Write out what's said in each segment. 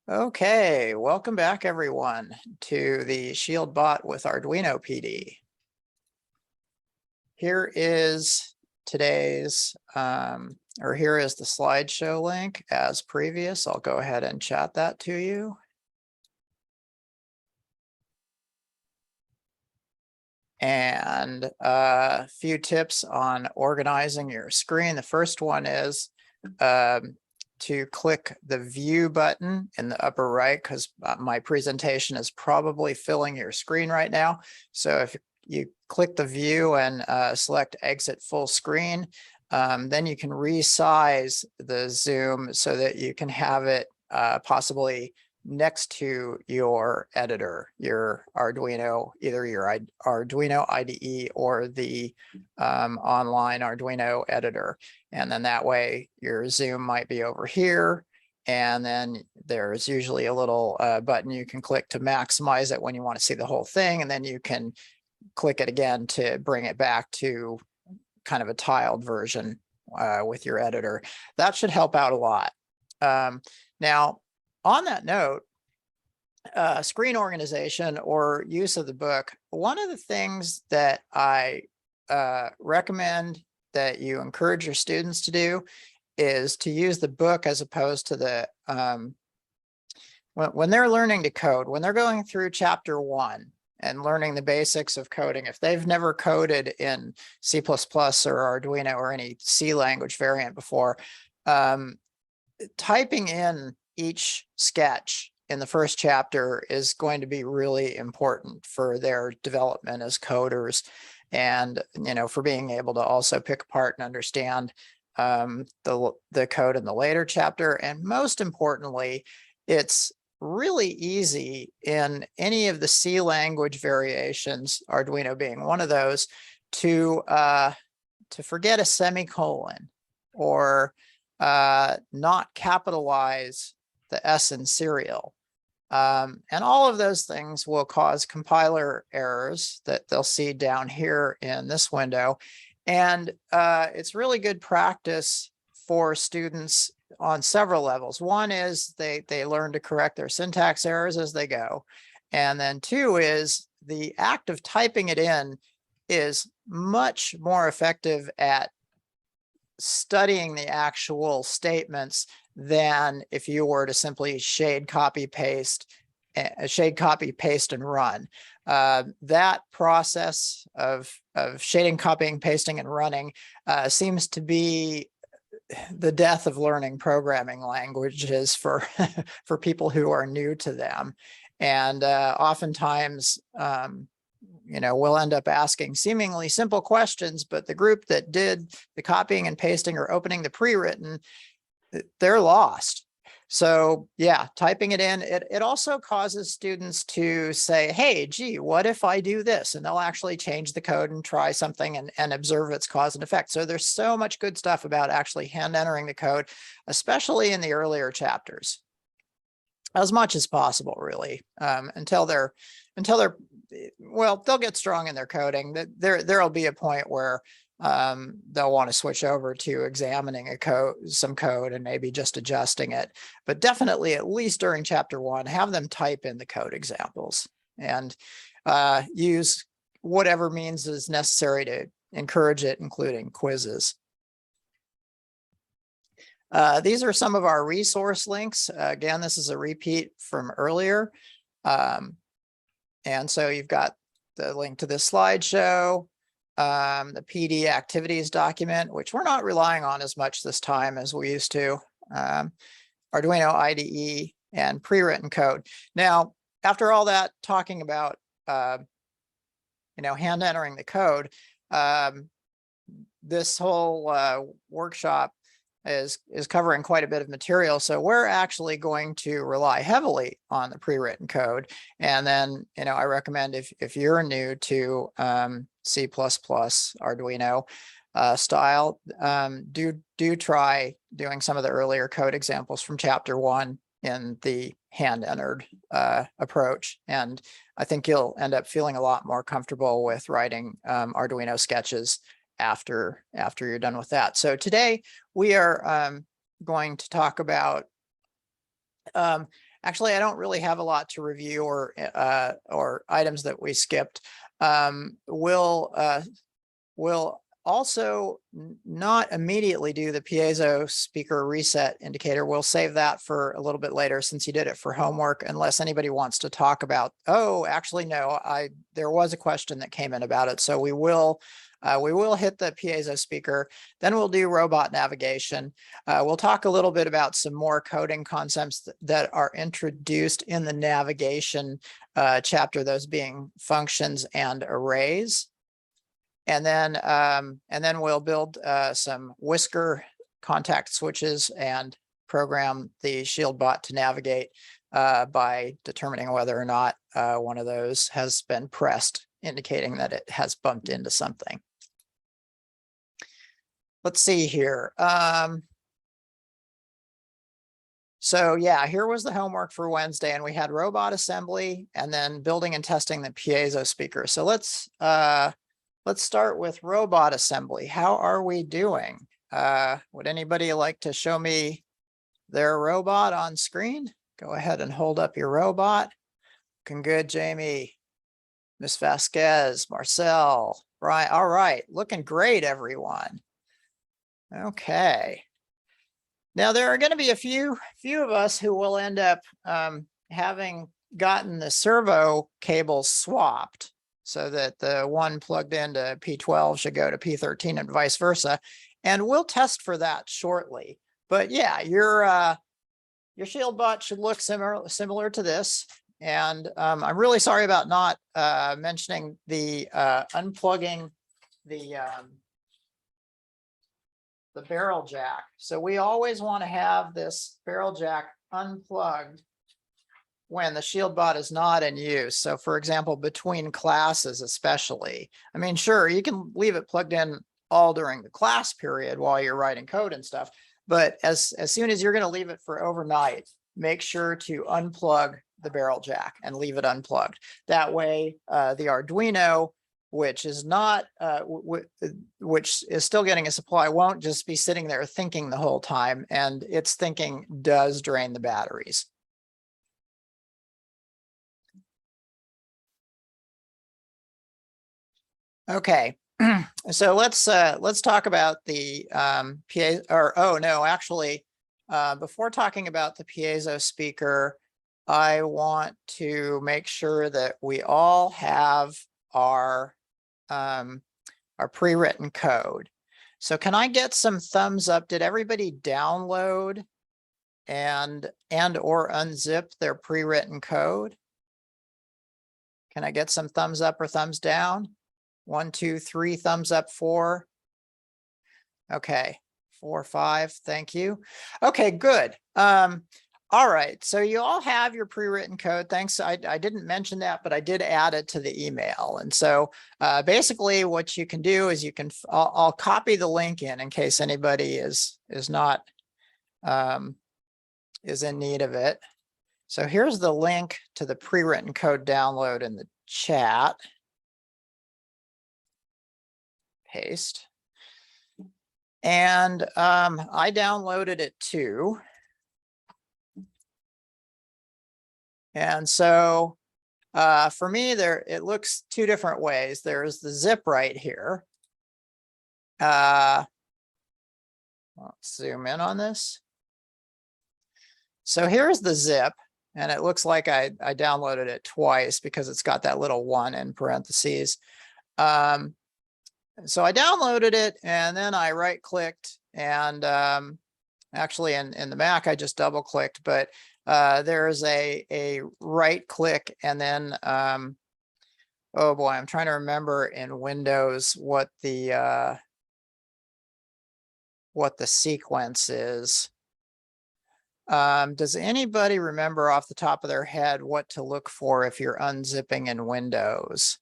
Okay, welcome back everyone to the Shield Bot with Arduino PD. Here is today's, here is the slideshow link as previous. I'll go ahead and chat that to you. And a few tips on organizing your screen. The first one is to click the view button in the upper right, because my presentation is probably filling your screen right now. So if you click the view and select exit full screen, then you can resize the zoom so that you can have it possibly next to your editor, your Arduino, either your Arduino IDE or the online Arduino editor. And then that way your zoom might be over here. And then there's usually a little button you can click to maximize it when you want to see the whole thing. And then you can click it again to bring it back to kind of a tiled version with your editor. That should help out a lot. Now, on that note, screen organization or use of the book, one of the things that I recommend that you encourage your students to do is to use the book as opposed to the, when they're learning to code, when they're going through chapter 1 and learning the basics of coding, if they've never coded in C++ or Arduino or any C language variant before, typing in each sketch in the first chapter is going to be really important for their development as coders, and for being able to also pick apart and understand the code in the later chapter. And most importantly, it's really easy in any of the C language variations, Arduino being one of those, to forget a semicolon or not capitalize the S in serial. And all of those things will cause compiler errors that they'll see down here in this window. And it's really good practice for students on several levels. One is they learn to correct their syntax errors as they go. And then two is the act of typing it in is much more effective at studying the actual statements than if you were to simply shade, copy, paste and run. That process of shading, copying, pasting, and running seems to be the death of learning programming languages for for people who are new to them. And oftentimes, we'll end up asking seemingly simple questions, but the group that did the copying and pasting or opening the pre-written, they're lost. So yeah, typing it in, it also causes students to say, hey, gee, what if I do this? And they'll actually change the code and try something and observe its cause and effect. So there's so much good stuff about actually hand entering the code, especially in the earlier chapters, as much as possible, really, until they're, well, they'll get strong in their coding. There'll be a point where they'll want to switch over to examining some code and maybe just adjusting it. But definitely, at least during chapter 1, have them type in the code examples and use whatever means is necessary to encourage it, including quizzes. These are some of our resource links. Again, this is a repeat from earlier. And so you've got the link to this slideshow, the PD activities document, which we're not relying on as much this time as we used to, Arduino IDE, and pre-written code. Now, after all that talking about, hand entering the code, this whole workshop is covering quite a bit of material. So we're actually going to rely heavily on the pre-written code. And then, I recommend if you're new to C++ Arduino style, do try doing some of the earlier code examples from chapter 1 in the hand entered approach. And I think you'll end up feeling a lot more comfortable with writing Arduino sketches after you're done with that. So today we are going to talk about Actually, I don't really have a lot to review or items that we skipped. We'll also not immediately do the piezo speaker reset indicator. We'll save that for a little bit later since you did it for homework, unless anybody wants to talk about, oh, actually, no, there was a question that came in about it. So we will hit the piezo speaker, then we'll do robot navigation. We'll talk a little bit about some more coding concepts that are introduced in the navigation chapter, those being functions and arrays. And then we'll build some whisker contact switches and program the shield bot to navigate by determining whether or not one of those has been pressed, indicating that it has bumped into something. Let's see here. So yeah, here was the homework for Wednesday, and we had robot assembly and then building and testing the piezo speaker. So let's start with robot assembly. How are we doing? Would anybody like to show me their robot on screen? Go ahead and hold up your robot. Looking good, Jamie, Miss Vasquez, Marcel, Brian. All right, looking great, everyone. Okay. Now there are going to be a few of us who will end up having gotten the servo cables swapped, so that the one plugged into P12 should go to P13 and vice versa. And we'll test for that shortly. But yeah, your shield bot should look similar to this. And I'm really sorry about not mentioning the unplugging the barrel jack. So we always want to have this barrel jack unplugged when the shield bot is not in use. So for example, between classes especially. I mean, sure, you can leave it plugged in all during the class period while you're writing code and stuff, but as soon as you're going to leave it for overnight, make sure to unplug the barrel jack and leave it unplugged. That way, the Arduino, which is not, which is still getting a supply, won't just be sitting there thinking the whole time, and its thinking does drain the batteries. Okay, so let's talk about the PA, or oh no, actually, before talking about the piezo speaker, I want to make sure that we all have our pre-written code. So can I get some thumbs up? Did everybody download and or unzip their pre-written code? Can I get some thumbs up or thumbs down? 1, 2, 3, thumbs up, 4. Okay, 4, 5, thank you. Okay, good. All right, so you all have your pre-written code. Thanks, I didn't mention that, but I did add it to the email. And so basically what you can do is you can, I'll copy the link in case anybody is not, is in need of it. So here's the link to the pre-written code download in the chat. Paste. And I downloaded it too. And so for me, it looks two different ways. There's the zip right here. Let's zoom in on this. So here's the zip, and it looks like I downloaded it twice because it's got that little 1 in parentheses. So I downloaded it, and then I right-clicked, and actually in the Mac, I just double-clicked, but there's a right-click, and then, oh boy, I'm trying to remember in Windows what the sequence is. Does anybody remember off the top of their head what to look for if you're unzipping in Windows?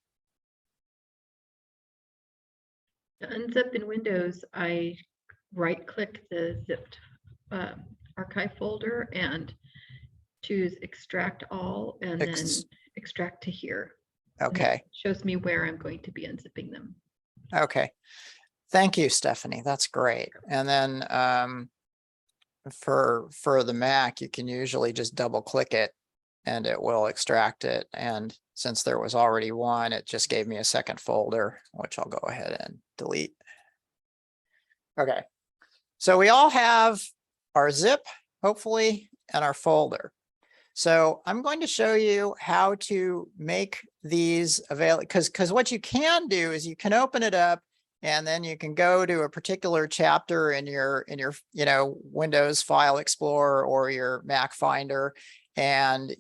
To unzip in Windows, I right-click the zipped archive folder and choose extract all, and then extract to here. Okay. It shows me where I'm going to be unzipping them. Okay. Thank you, Stephanie. That's great. And then for the Mac, you can usually just double click it and it will extract it. And since there was already one, it just gave me a second folder, which I'll go ahead and delete. Okay, so we all have our zip, hopefully, and our folder. So I'm going to show you how to make these available, because what you can do is you can open it up and then you can go to a particular chapter in your Windows File Explorer or your Mac Finder, and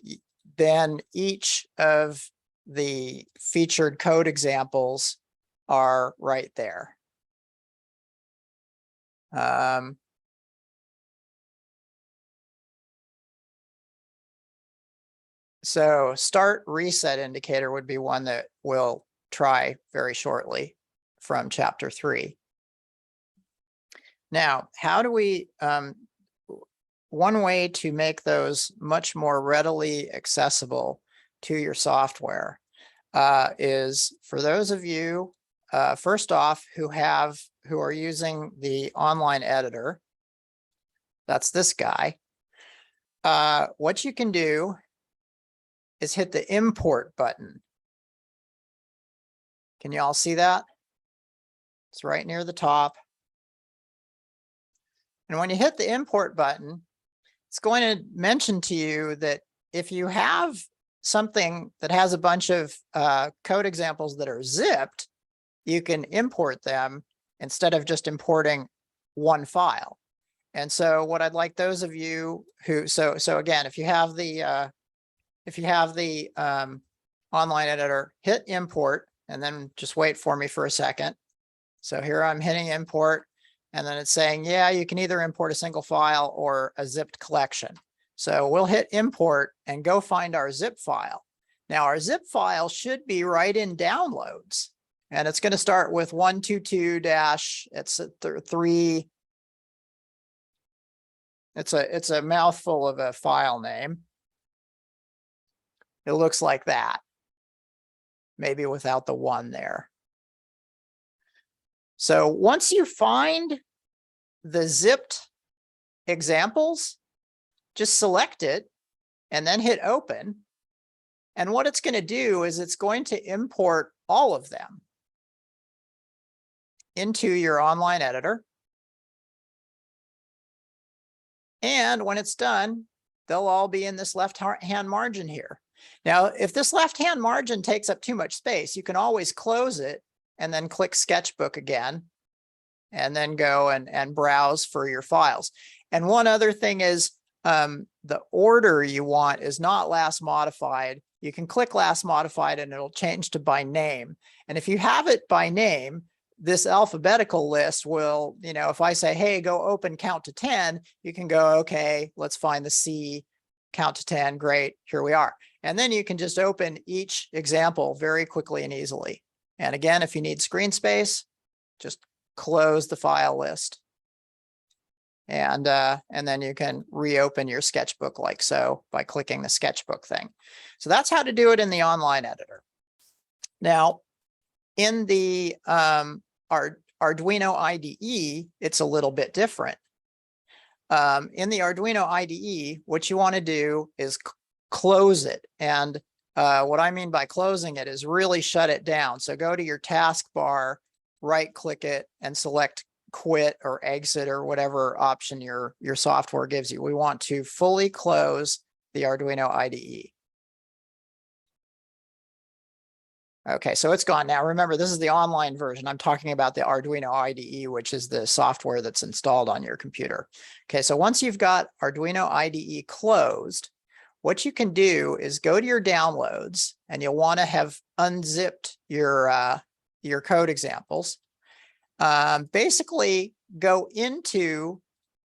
then each of the featured code examples are right there. So start reset indicator would be one that we'll try very shortly from chapter 3. Now, how do we, one way to make those much more readily accessible to your software is for those of you, first off, who are using the online editor, that's this guy. What you can do is hit the import button. Can you all see that? It's right near the top. And when you hit the import button, it's going to mention to you that if you have something that has a bunch of code examples that are zipped, you can import them instead of just importing one file. And so what I'd like those of you who, so again, if you have the online editor, hit import and then just wait for me for a second. So here I'm hitting import and then it's saying, yeah, you can either import a single file or a zipped collection. So we'll hit import and go find our zip file. Now our zip file should be right in downloads and it's going to start with 122 dash, it's a 3. It's a mouthful of a file name. It looks like that, maybe without the 1 there. So once you find the zipped examples, just select it and then hit open. And what it's going to do is it's going to import all of them into your online editor. And when it's done, they'll all be in this left-hand margin here. Now, if this left-hand margin takes up too much space, you can always close it and then click Sketchbook again, and then go and browse for your files. And one other thing is the order you want is not last modified. You can click last modified and it'll change to by name. And if you have it by name, this alphabetical list will, if I say, hey, go open count to 10, you can go, okay, let's find the C, count to 10, great, here we are. And then you can just open each example very quickly and easily. And again, if you need screen space, just close the file list. And then you can reopen your sketchbook like so by clicking the sketchbook thing. So that's how to do it in the online editor. Now, in the Arduino IDE, it's a little bit different. In the Arduino IDE, what you want to do is close it. And what I mean by closing it is really shut it down. So go to your taskbar, right click it and select quit or exit or whatever option your software gives you. We want to fully close the Arduino IDE. Okay, so it's gone now. Remember, this is the online version. I'm talking about the Arduino IDE, which is the software that's installed on your computer. Okay, so once you've got Arduino IDE closed, what you can do is go to your downloads and you'll want to have unzipped your code examples. Basically, go into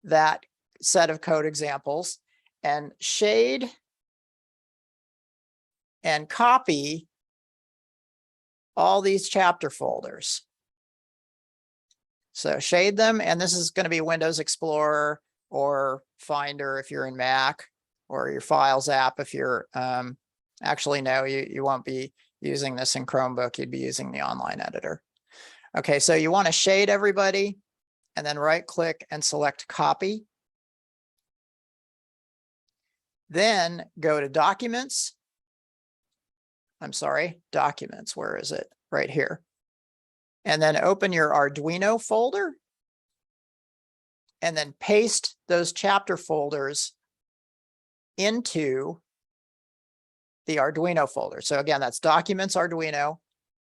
that set of code examples and shade and copy all these chapter folders. So shade them, and this is going to be Windows Explorer or Finder if you're in Mac, or your Files app if you're, actually no, you won't be using this in Chromebook, you'd be using the online editor. Okay, so you want to shade everybody and then right click and select copy. Then go to Documents. I'm sorry, Documents. Where is it? Right here. And then open your Arduino folder. And then paste those chapter folders into the Arduino folder. So again, that's Documents, Arduino.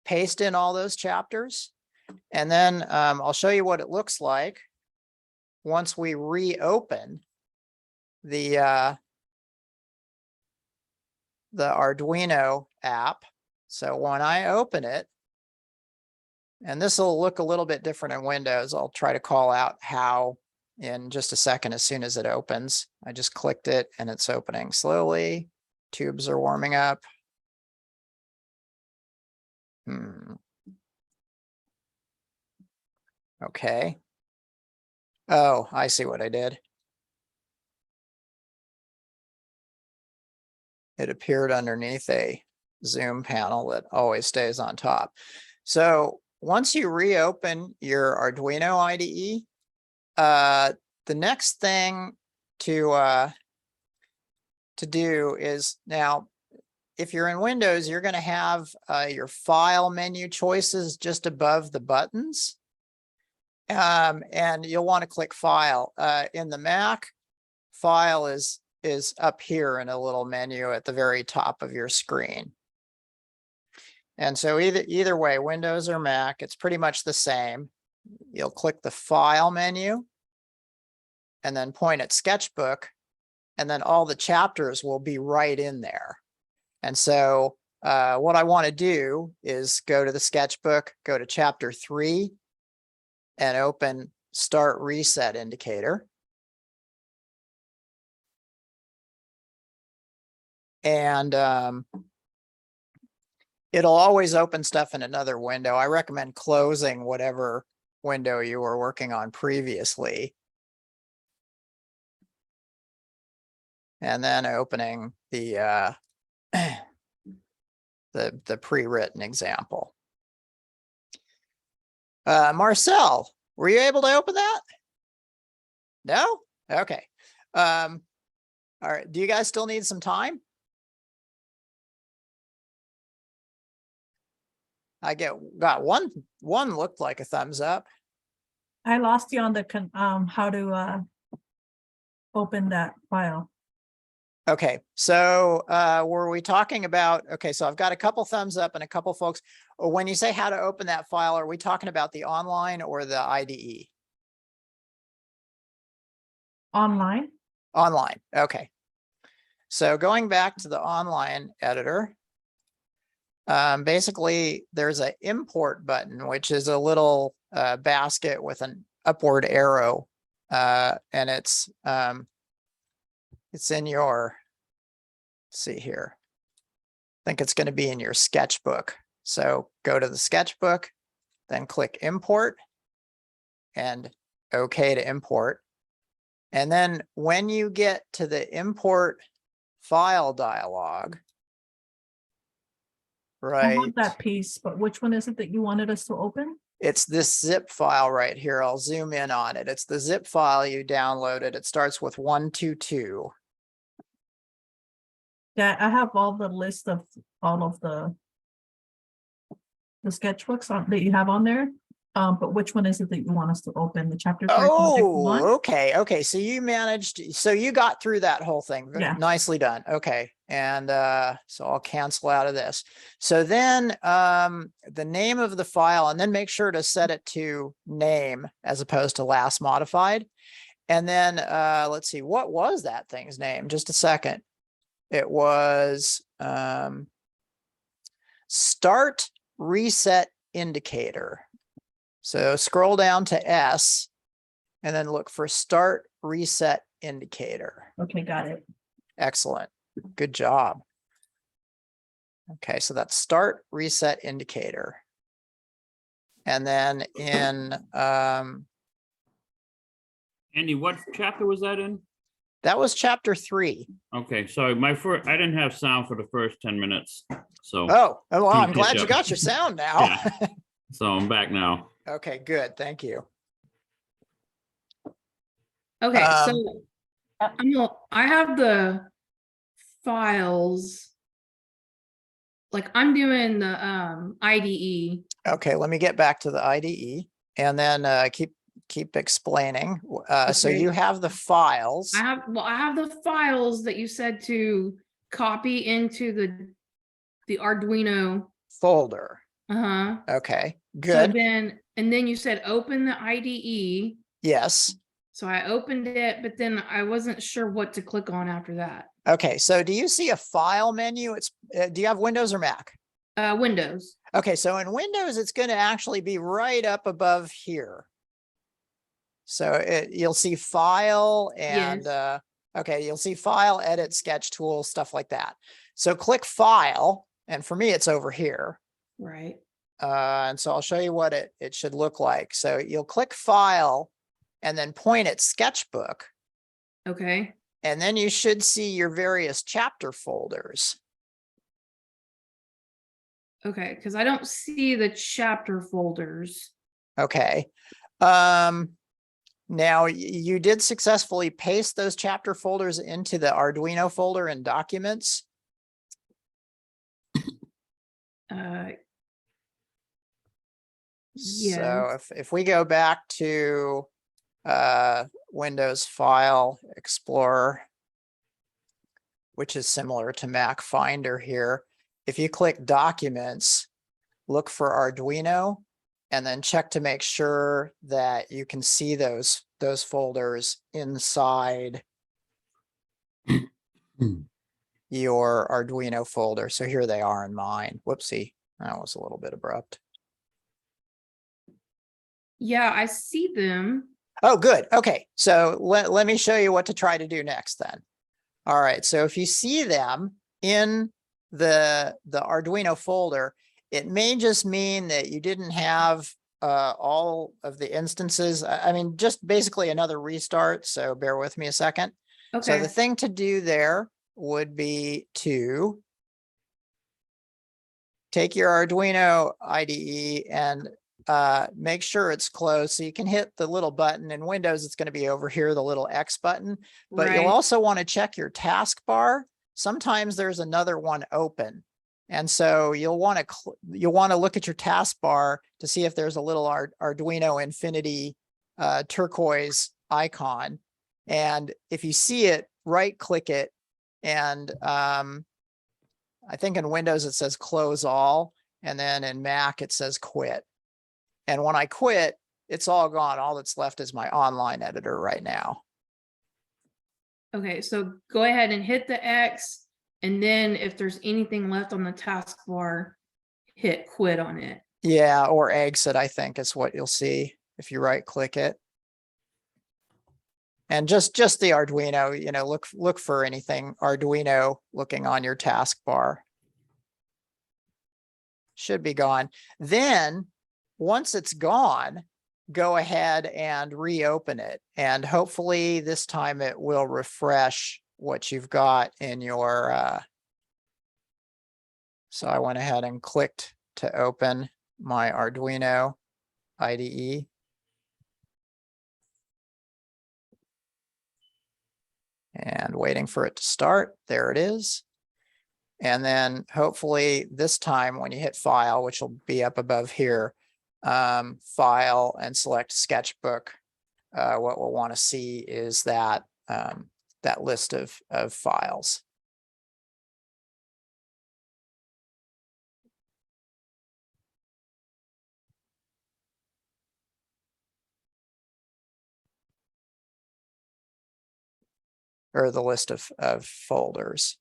Paste in all those chapters. And then I'll show you what it looks like once we reopen the Arduino app. So when I open it, and this will look a little bit different in Windows, I'll try to call out how in just a second as soon as it opens. I just clicked it and it's opening slowly. Tubes are warming up. Okay. Oh, I see what I did. It appeared underneath a zoom panel that always stays on top. So once you reopen your Arduino IDE, the next thing to do is, now, if you're in Windows, you're going to have your file menu choices just above the buttons. And you'll want to click File. In the Mac, File is up here in a little menu at the very top of your screen. And so either way, Windows or Mac, it's pretty much the same. You'll click the File menu and then point at Sketchbook, and then all the chapters will be right in there. And so what I want to do is go to the Sketchbook, go to chapter 3, and open Start Reset Indicator. And it'll always open stuff in another window. I recommend closing whatever window you were working on previously. And then opening the pre-written example. Marcel, were you able to open that? No? Okay. All right. Do you guys still need some time? I got one looked like a thumbs up. I lost you on the how to open that file. Okay, so were we talking about, okay, so I've got a couple thumbs up and a couple folks. When you say how to open that file, are we talking about the online or the IDE? Online. Online, okay. So going back to the online editor, basically there's an import button, which is a little basket with an upward arrow, and it's in your, let's see here. I think it's going to be in your sketchbook. So go to the sketchbook, then click import and OK to import. And then when you get to the import file dialog, I right? want that piece, but which one is it that you wanted us to open? It's this zip file right here. I'll zoom in on it. It's the zip file you downloaded. It starts with 122. Yeah, I have all the list of all of the sketchbooks that you have on there. But which one is it that you want us to open? The chapter 3 project one? Okay. So you managed, so you got through that whole thing. Yeah. Nicely done. Okay. And so I'll cancel out of this. So then the name of the file, and then make sure to set it to name as opposed to last modified. And then let's see, what was that thing's name? Just a second. It was Start Reset Indicator. So scroll down to S and then look for Start Reset Indicator. Okay, got it. Excellent. Good job. Okay, so that's Start Reset Indicator. And then in Andy, what chapter was that in? that was chapter 3. Okay, so I didn't have sound for the first 10 minutes. So Oh, well, Can you I'm glad catch you up? got your sound now. so I'm back now. Okay, good. Thank you. Okay, Um, so I have the files, like I'm doing the IDE. Okay, let me get back to the IDE and then keep explaining. So Okay. you have the files. I have the files that you said to copy into the Arduino. Folder. Uh-huh. Okay, So good. then you said open the IDE. Yes. So I opened it, but then I wasn't sure what to click on after that. Okay, so do you see a file menu? It's do you have Windows or Mac? Windows. Okay, so in Windows, it's going to actually be right up above here. So you'll see file and Yes. okay, you'll see file, edit, sketch tool, stuff like that. So click file, and for me, it's over here. Right. And so I'll show you what it should look like. So you'll click file and then point at sketchbook, Okay. and then you should see your various chapter folders. Okay, because I don't see the chapter folders. Okay. Now you did successfully paste those chapter folders into the Arduino folder in documents. Yes. So if we go back to Windows File Explorer, which is similar to Mac Finder here, if you click Documents, look for Arduino, and then check to make sure that you can see those folders inside your Arduino folder. So here they are in mine. Whoopsie, that was a little bit abrupt. Yeah, I see them. Oh, good. Okay, so let me show you what to try to do next then. All right, so if you see them in the Arduino folder, it may just mean that you didn't have all of the instances. I mean, just basically another restart. So bear with me a second. So Okay. the thing to do there would be to take your Arduino IDE and make sure it's closed. So you can hit the little button. In Windows, it's going to be over here, the little X button. But you'll Right. also want to check your taskbar. Sometimes there's another one open. And so you'll want to look at your taskbar to see if there's a little Arduino Infinity turquoise icon. And if you see it, right click it. And I think in Windows it says close all. And then in Mac it says quit. And when I quit, it's all gone. All that's left is my online editor right now. Okay, so go ahead and hit the X, and then if there's anything left on the taskbar, hit quit on it. Yeah, or exit, I think is what you'll see if you right click it. And just the Arduino, you know, look for anything Arduino looking on your taskbar. Should be gone. Then once it's gone, go ahead and reopen it. And hopefully this time it will refresh what you've got in your, so I went ahead and clicked to open my Arduino IDE. And waiting for it to start. There it is. And then hopefully this time when you hit file, which will be up above here, file and select sketchbook, what we'll want to see is that that list of files. Or the list of folders.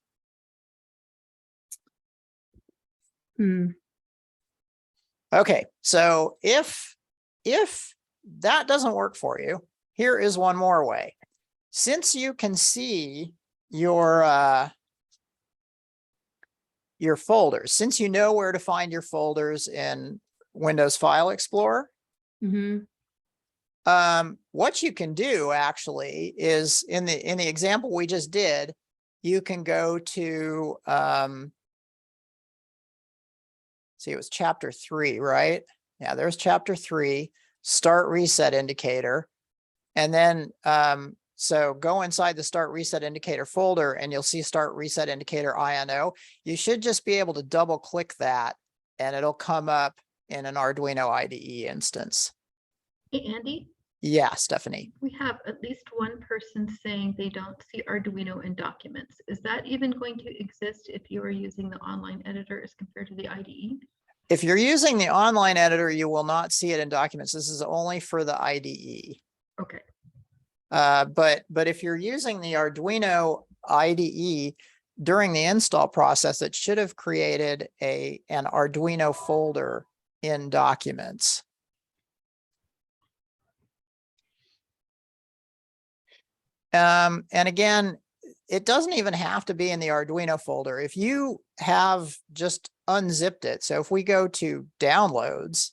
Okay, so if that doesn't work for you, here is one more way. Since you can see your folders, since you know where to find your folders in Windows File Explorer, what you can do actually is in the example we just did, you can go to see, it was chapter 3, right? Yeah, there's chapter 3, start reset indicator. And then So go inside the start reset indicator folder and you'll see start reset indicator INO. You should just be able to double click that and it'll come up in an Arduino IDE instance. Hey, Andy, Yeah, Stephanie. we have at least one person saying they don't see Arduino in documents. Is that even going to exist if you are using the online editor as compared to the IDE? If you're using the online editor, you will not see it in documents. This is only for the IDE. Okay, But if you're using the Arduino IDE during the install process, it should have created an Arduino folder in documents. And again, it doesn't even have to be in the Arduino folder. If you have just unzipped it, so if we go to downloads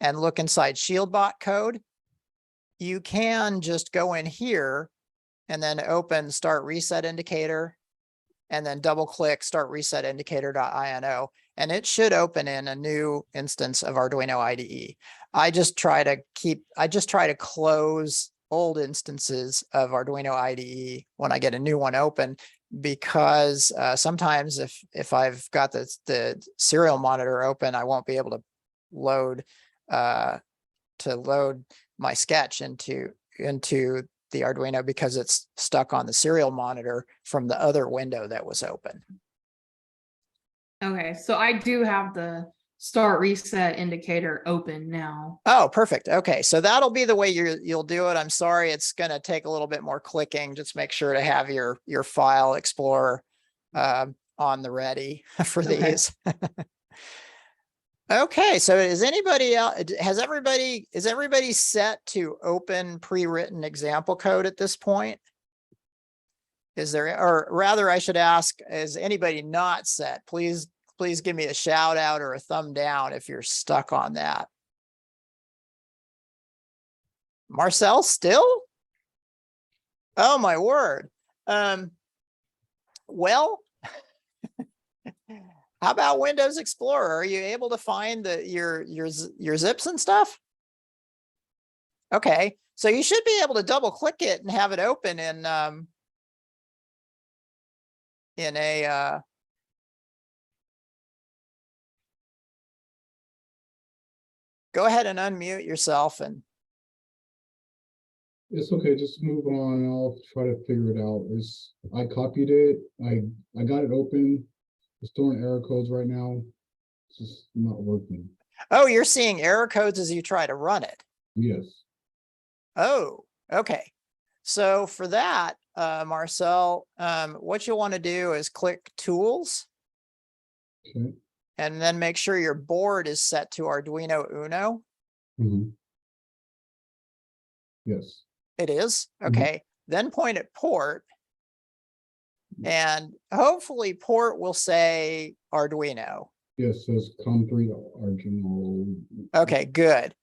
and look inside ShieldBot code, you can just go in here and then open start reset indicator and then double click start reset indicator.ino and it should open in a new instance of Arduino IDE. I just try to close old instances of Arduino IDE when I get a new one open, because sometimes if I've got the serial monitor open, I won't be able to load my sketch into the Arduino because it's stuck on the serial monitor from the other window that was open. Okay, so I do have the start reset indicator open now. Oh, perfect. Okay, so that'll be the way you'll do it. I'm sorry, it's going to take a little bit more clicking. Just make sure to have your file explorer on the ready for Okay. these. Okay, so is everybody set to open pre-written example code at this point? Is there, or rather I should ask, is anybody not set? Please give me a shout out or a thumb down if you're stuck on that. Marcel still? Oh my word. Well, how about Windows Explorer? Are you able to find your zips and stuff? Okay, so you should be able to double click it and have it open in a go ahead and unmute yourself and It's okay, just move on. I'll try to figure it out. I copied it. I got it open. It's throwing error codes right now. It's just not working. oh, you're seeing error codes as you try to run it. Yes. Oh, okay. So for that, Marcel, what you want to do is click Tools Okay. and then make sure your board is set to Arduino Uno. Mm-hmm. Yes. It is. Mhm. Okay. Then point at port. And hopefully port will say Arduino. Yes, it says COM3 Arduino. Okay, good.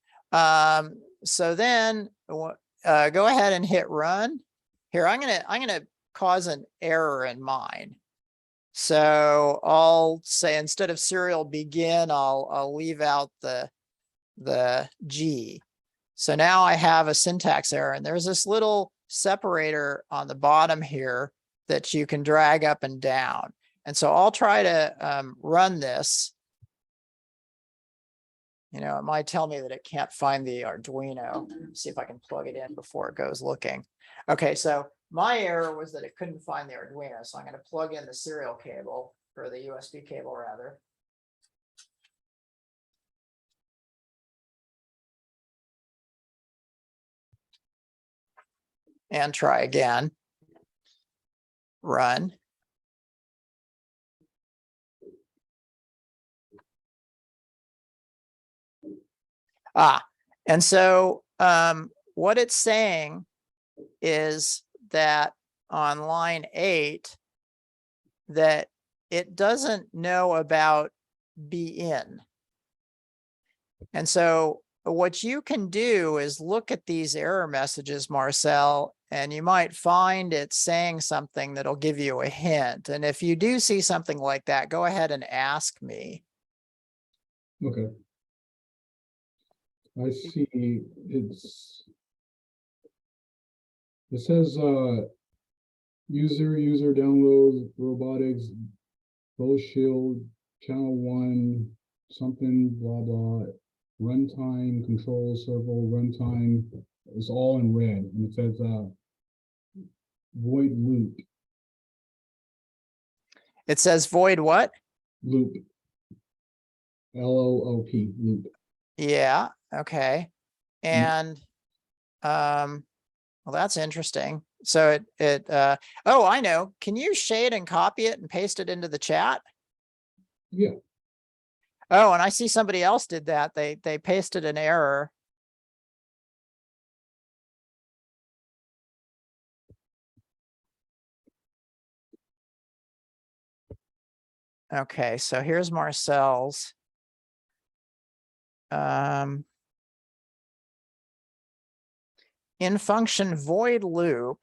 So then go ahead and hit run. Here, I'm gonna cause an error in mine. So I'll say instead of serial begin, I'll leave out the G. So now I have a syntax error, and there's this little separator on the bottom here that you can drag up and down. And so I'll try to run this. You know, it might tell me that it can't find the Arduino. See if I can plug it in before it goes looking. Okay, so my error was that it couldn't find the Arduino. So I'm going to plug in the serial cable, or the USB cable rather. And try again. Run. And so what it's saying is that on line 8, that it doesn't know about be in. And so what you can do is look at these error messages, Marcel, and you might find it saying something that'll give you a hint. And if you do see something like that, go ahead and ask me. Okay. I see It says, user download robotics, bow shield, channel 1, something, blah, blah, runtime, control circle, runtime. It's all in red, and it says, void loop, It says void what? loop. LOOP, loop. Yeah, okay. And, well, that's interesting. So oh, I know. Can you shade and copy it and paste it into the chat? Yeah, Oh, and I see somebody else did that. They pasted an error. Okay, so here's Marcel's. In function void loop.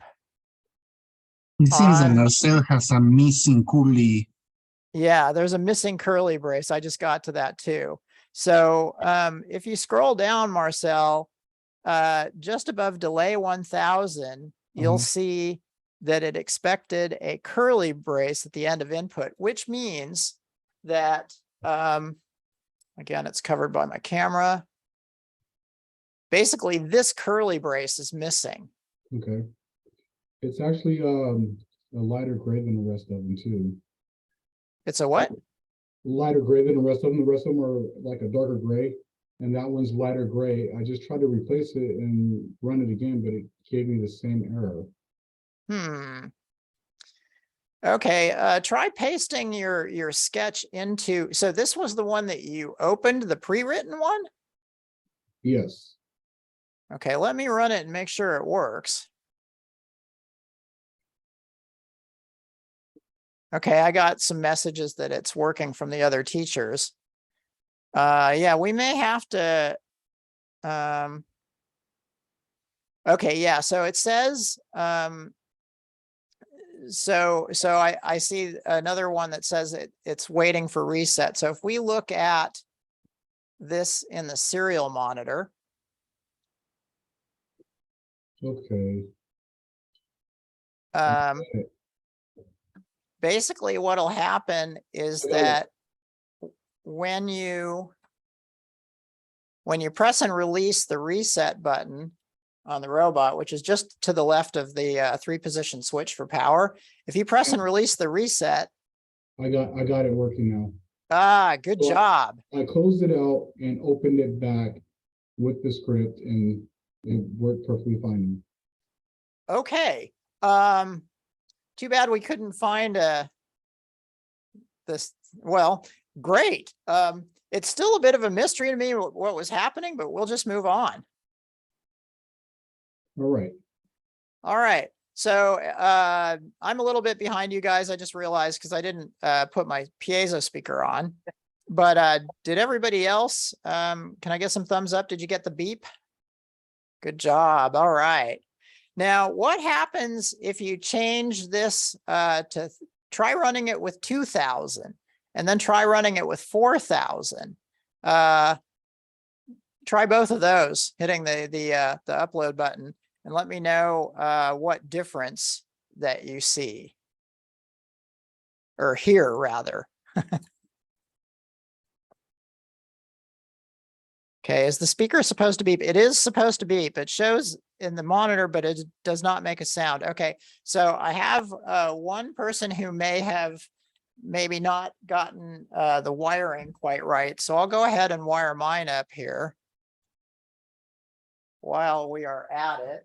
It seems that on- Marcel has a missing curly. Yeah, there's a missing curly brace. I just got to that too. So if you scroll down, Marcel, just above delay 1000, you'll see that it expected a curly brace at the end of input, which means that, again, it's covered by my camera. Basically, this curly brace is missing. okay. It's actually a lighter gray than the rest of them too. It's a what? Lighter gray than the rest of them. The rest of them are like a darker gray, and that one's lighter gray. I just tried to replace it and run it again, but it gave me the same error. Okay, try pasting your sketch into, so this was the one that you opened, the pre-written one? Yes. Okay, let me run it and make sure it works. Okay, I got some messages that it's working from the other teachers. Yeah, we may have to, okay, yeah, so it says, so I see another one that says it's waiting for reset. So if we look at this in the serial monitor, Okay. basically what'll happen is I got it. that when you press and release the reset button on the robot, which is just to the left of the 3-position switch for power, if you press and release the reset, I got it working good Well, job. now. I closed it out and opened it back with the script, and it worked perfectly fine. Okay. Too bad we couldn't find this. Well, great. It's still a bit of a mystery to me what was happening, but we'll just move on. All right. All right. So I'm a little bit behind you guys. I just realized because I didn't put my piezo speaker on. But did everybody else? Can I get some thumbs up? Did you get the beep? Good job. All right. Now, what happens if you change this to try running it with 2000 and then try running it with 4000? Try both of those, hitting the upload button, and let me know what difference that you see or hear rather. Okay, is the speaker supposed to beep? It is supposed to beep. It shows in the monitor, but it does not make a sound. Okay, so I have one person who may have maybe not gotten the wiring quite right. So I'll go ahead and wire mine up here while we are at it.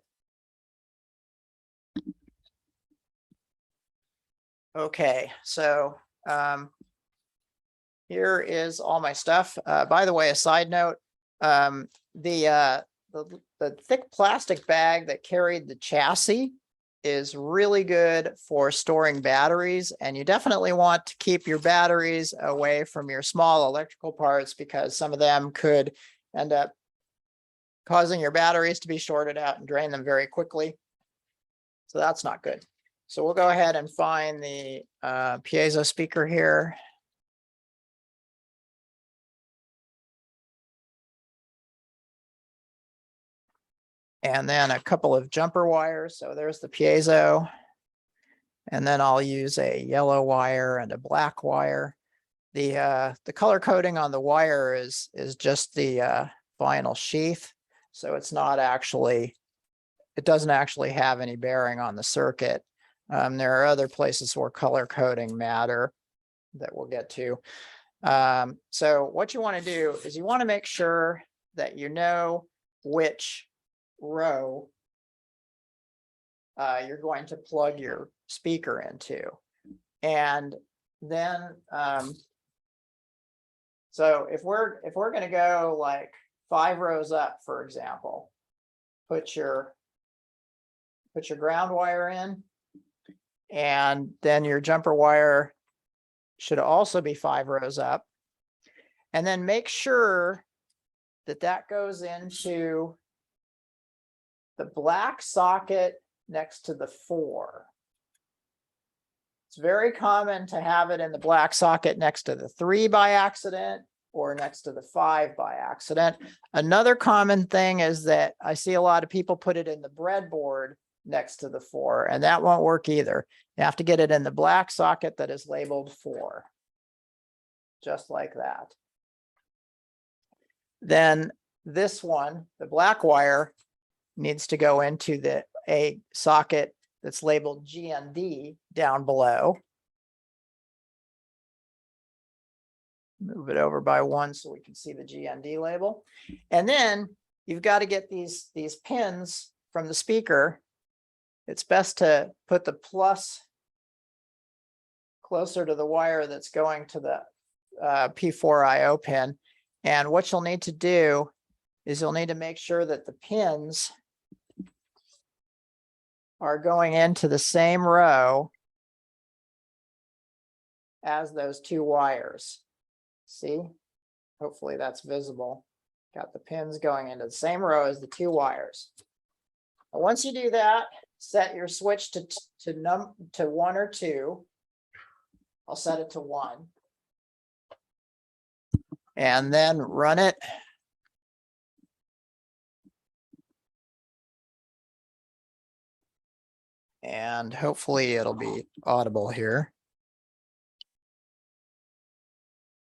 Okay, so here is all my stuff. By the way, a side note, the thick plastic bag that carried the chassis is really good for storing batteries, and you definitely want to keep your batteries away from your small electrical parts because some of them could end up causing your batteries to be shorted out and drain them very quickly. So that's not good. So we'll go ahead and find the piezo speaker here. And then a couple of jumper wires. So there's the piezo. And then I'll use a yellow wire and a black wire. The color coding on the wire is just the vinyl sheath. So it's not actually, it doesn't actually have any bearing on the circuit. There are other places where color coding matter that we'll get to. So what you want to do is you want to make sure that you know which row you're going to plug your speaker into. And then, so if we're going to go like 5 rows up, for example, put your ground wire in, and then your jumper wire should also be 5 rows up. And then make sure that that goes into the black socket next to the 4. It's very common to have it in the black socket next to the 3 by accident or next to the 5 by accident. Another common thing is that I see a lot of people put it in the breadboard next to the 4, and that won't work either. You have to get it in the black socket that is labeled 4, just like that. Then this one, the black wire, needs to go into a socket that's labeled GND down below. Move it over by 1 so we can see the GND label. And then you've got to get these pins from the speaker. It's best to put the plus closer to the wire that's going to the P4IO pin. And what you'll need to do is you'll need to make sure that the pins are going into the same row as those 2 wires. See? Hopefully that's visible. Got the pins going into the same row as the 2 wires. And once you do that, set your switch to 1 or 2. I'll set it to 1. And then run it. And hopefully it'll be audible here.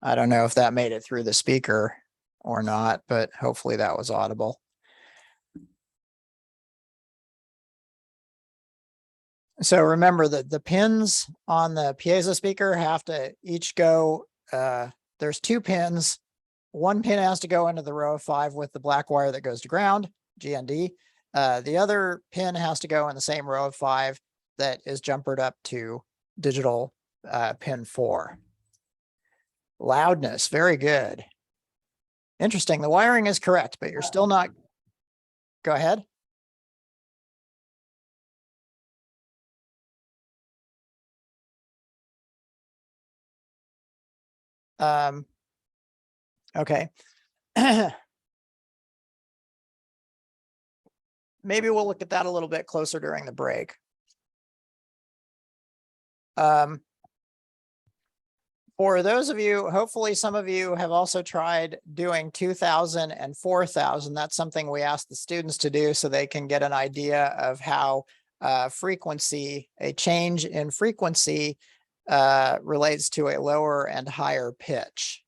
I don't know if that made it through the speaker or not, but hopefully that was audible. So remember that the pins on the piezo speaker have to each go, there's 2 pins. 1 pin has to go into the row of 5 with the black wire that goes to ground, GND. The other pin has to go in the same row of 5 that is jumpered up to digital pin 4. Loudness, very good. Interesting, the wiring is correct, but you're still not, go ahead. Okay. Maybe we'll look at that a little bit closer during the break. For those of you, hopefully some of you have also tried doing 2000 and 4000. That's something we ask the students to do so they can get an idea of how frequency, a change in frequency relates to a lower and higher pitch.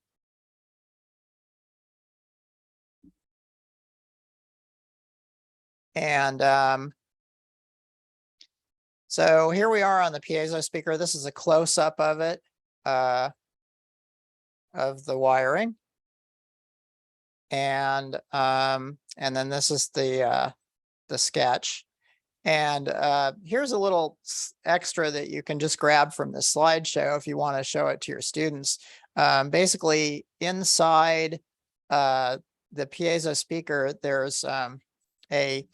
And so here we are on the piezo speaker. This is a close-up of it, of the wiring. And then this is the sketch. And here's a little extra that you can just grab from the slideshow if you want to show it to your students. Basically, inside the piezo speaker, there's a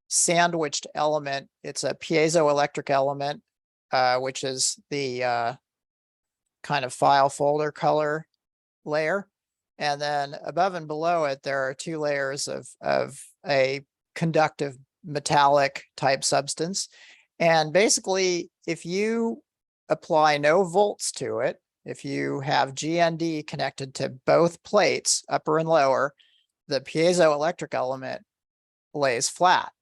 sandwiched element. It's a piezoelectric element, which is the kind of file folder color layer. And then above and below it, there are 2 layers of a conductive metallic type substance. And basically, if you apply no volts to it, if you have GND connected to both plates, upper and lower, the piezoelectric element lays flat.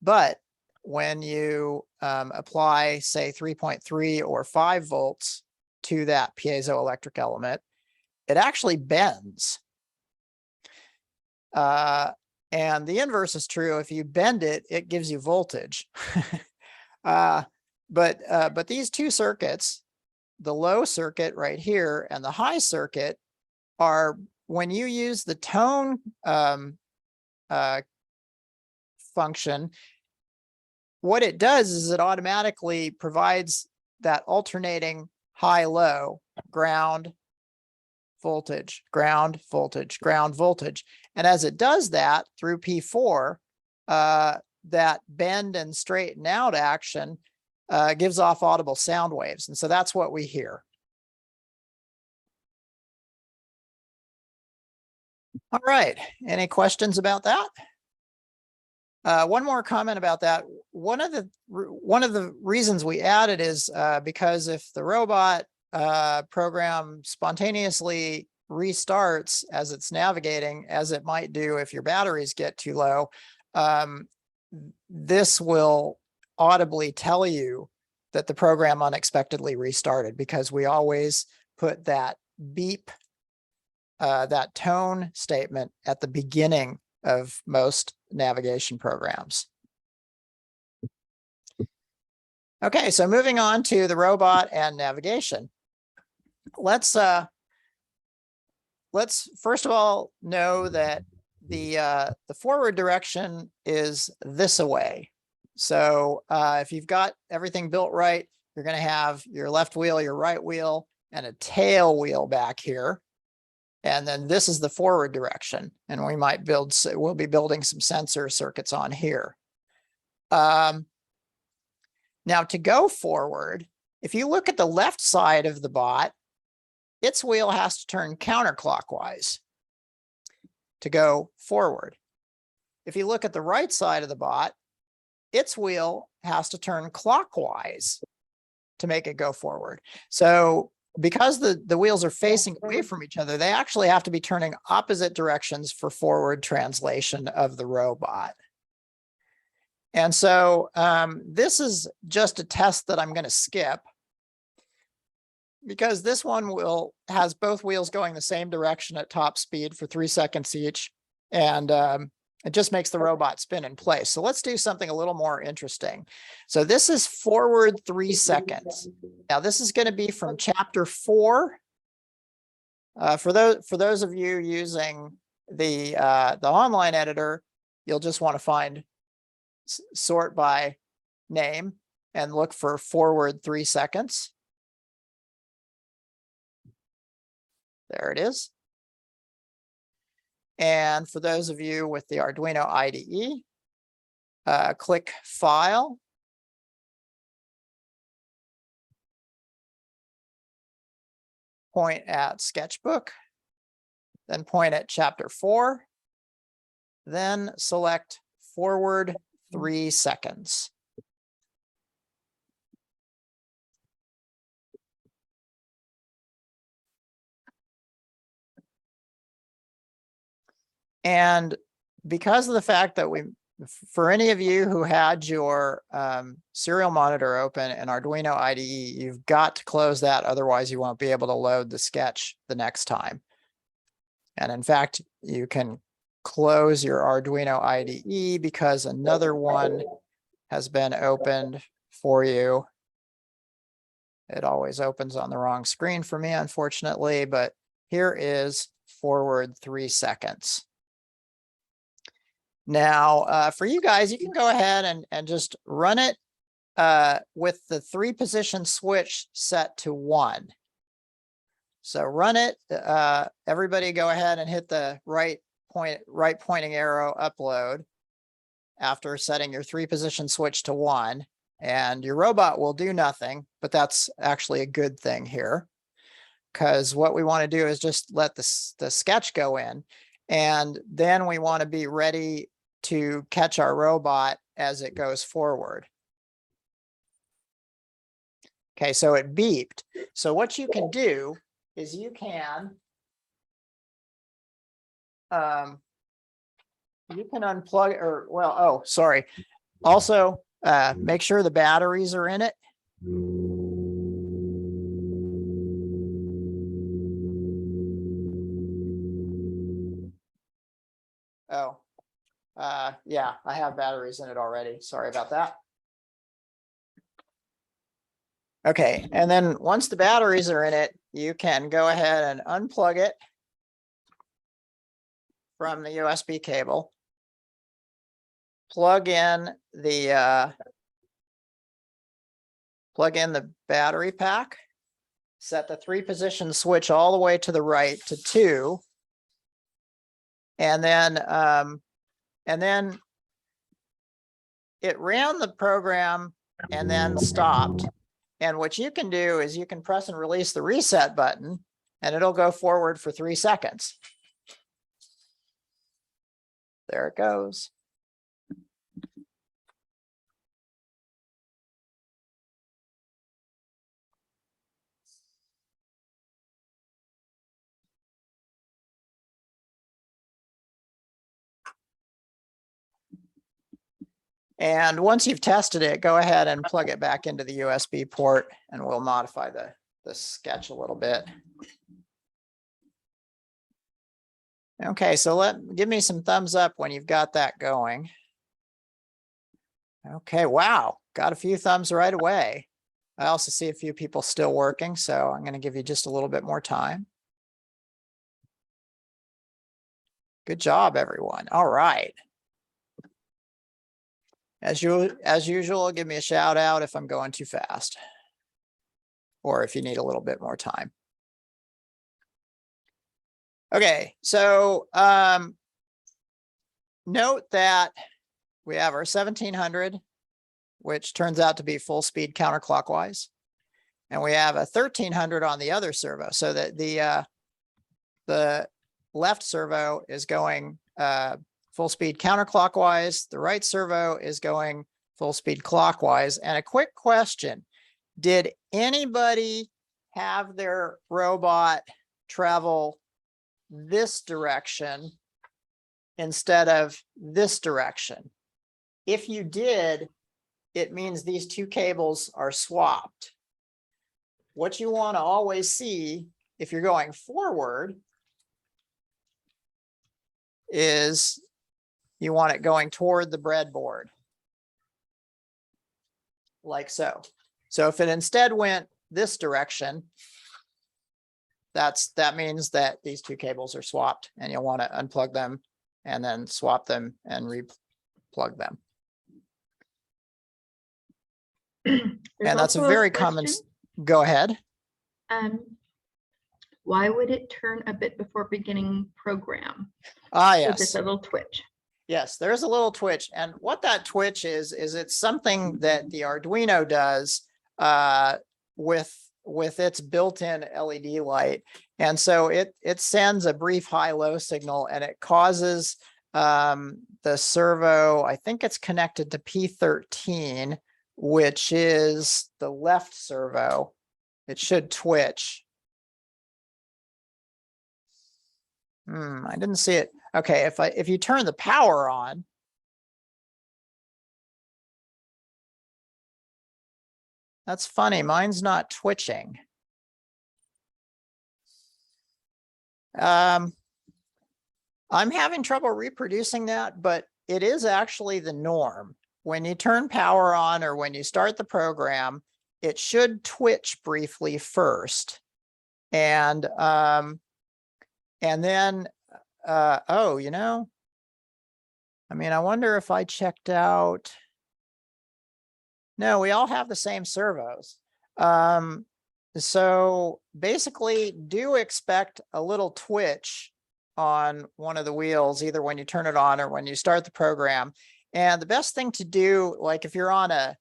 But when you apply, say, 3.3 or 5 volts to that piezoelectric element, it actually bends. And the inverse is true. If you bend it, it gives you voltage. But these two circuits, the low circuit right here and the high circuit, are, when you use the tone function, what it does is it automatically provides that alternating high-low, ground voltage, ground voltage, ground voltage. And as it does that through P4, that bend and straighten out action gives off audible sound waves. And so that's what we hear. All right, any questions about that? One more comment about that. One of the reasons we added is because if the robot program spontaneously restarts as it's navigating, as it might do if your batteries get too low, this will audibly tell you that the program unexpectedly restarted, because we always put that beep, that tone statement at the beginning of most navigation programs. Okay, so moving on to the robot and navigation. Let's first of all know that the forward direction is this away. So if you've got everything built right, you're going to have your left wheel, your right wheel, and a tail wheel back here. And then this is the forward direction. And we'll be building some sensor circuits on here. Now to go forward, if you look at the left side of the bot, its wheel has to turn counterclockwise to go forward. If you look at the right side of the bot, its wheel has to turn clockwise to make it go forward. So because the wheels are facing away from each other, they actually have to be turning opposite directions for forward translation of the robot. And so this is just a test that I'm going to skip, because this one has both wheels going the same direction at top speed for 3 seconds each. And it just makes the robot spin in place. So let's do something a little more interesting. So this is forward 3 seconds. Now this is going to be from chapter 4. For those of you using the online editor, you'll just want to find sort by name and look for forward 3 seconds. There it is. And for those of you with the Arduino IDE, click File. Point at Sketchbook, then point at chapter 4, then select forward 3 seconds. And because of the fact that for any of you who had your serial monitor open in Arduino IDE, you've got to close that. Otherwise, you won't be able to load the sketch the next time. And in fact, you can close your Arduino IDE because another one has been opened for you. It always opens on the wrong screen for me, unfortunately, but here is forward 3 seconds. Now, for you guys, you can go ahead and just run it with the 3-position switch set to 1. So run it. Everybody go ahead and hit the right pointing arrow upload after setting your 3-position switch to 1. And your robot will do nothing, but that's actually a good thing here, because what we want to do is just let the sketch go in. And then we want to be ready to catch our robot as it goes forward. Okay, so it beeped. So what you can do is you can you can unplug or, well, oh, sorry. Also, make sure the batteries are in it. Oh, yeah, I have batteries in it already. Sorry about that. Okay, and then once the batteries are in it, you can go ahead and unplug it from the USB cable. Plug in the battery pack. Set the 3-position switch all the way to the right to 2. And then it ran the program and then stopped. And what you can do is you can press and release the reset button and it'll go forward for 3 seconds. There it goes. And once you've tested it, go ahead and plug it back into the USB port and we'll modify the sketch a little bit. Okay, so give me some thumbs up when you've got that going. Okay, wow, got a few thumbs right away. I also see a few people still working, so I'm going to give you just a little bit more time. Good job, everyone. All right. As usual, give me a shout out if I'm going too fast or if you need a little bit more time. Okay, so note that we have our 1700, which turns out to be full speed counterclockwise. And we have a 1300 on the other servo, so that the left servo is going full speed counterclockwise. The right servo is going full speed clockwise. And a quick question, did anybody have their robot travel this direction instead of this direction? If you did, it means these 2 cables are swapped. What you want to always see if you're going forward is you want it going toward the breadboard. Like so. So if it instead went this direction, that means that these 2 cables are swapped and you'll want to unplug them and then swap them and replug them. And that's a very common, go ahead. Why would it turn a bit before beginning program? Ah, So yes. there's a little twitch. Yes, there's a little twitch. And what that twitch is it's something that the Arduino does with its built-in LED light. And so it sends a brief high-low signal and it causes the servo, I think it's connected to P13, which is the left servo. It should twitch. I didn't see it. Okay, if you turn the power on, that's funny. Mine's not twitching. I'm having trouble reproducing that, but it is actually the norm. When you turn power on or when you start the program, it should twitch briefly first. And then, oh, you know, I mean, I wonder if I checked out. No, we all have the same servos. So basically do expect a little twitch on one of the wheels, either when you turn it on or when you start the program. And the best thing to do, like if you're on a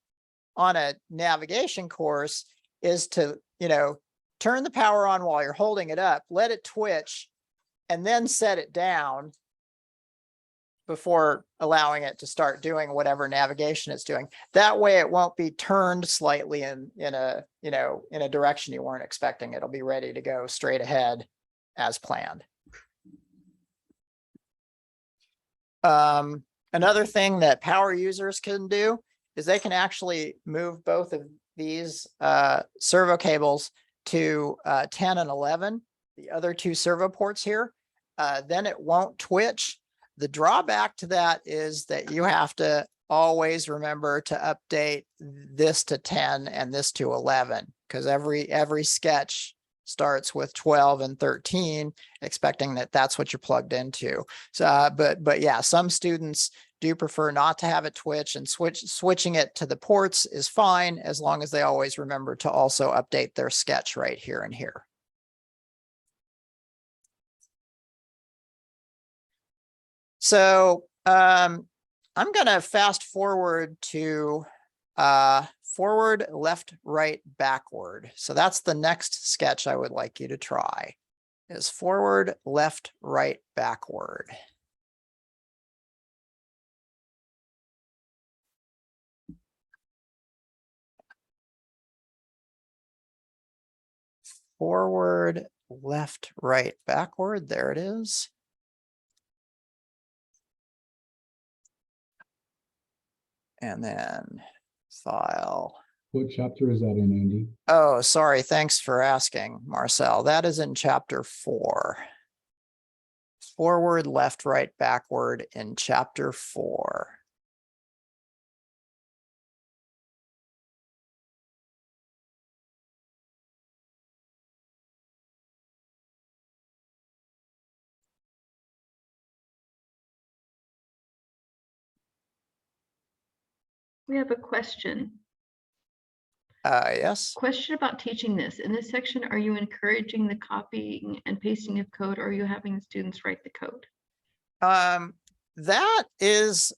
navigation course, is to, you know, turn the power on while you're holding it up, let it twitch, and then set it down before allowing it to start doing whatever navigation it's doing. That way it won't be turned slightly in a direction you weren't expecting. It'll be ready to go straight ahead as planned. Another thing that power users can do is they can actually move both of these servo cables to 10 and 11, the other two servo ports here. Then it won't twitch. The drawback to that is that you have to always remember to update this to 10 and this to 11, because every sketch starts with 12 and 13, expecting that that's what you're plugged into. So, but yeah, some students do prefer not to have it twitch, and switching it to the ports is fine as long as they always remember to also update their sketch right here and here. So I'm going to fast forward to forward, left, right, backward. So that's the next sketch I would like you to try, is forward, left, right, backward. Forward, left, right, backward. There it is. And then file. What chapter is that in, Andy? Oh, sorry. Thanks for asking, Marcel. That is in chapter 4. Forward, left, right, backward in chapter 4. We have a question. Yes. Question about teaching this. In this section, are you encouraging the copying and pasting of code, or are you having the students write the code? That is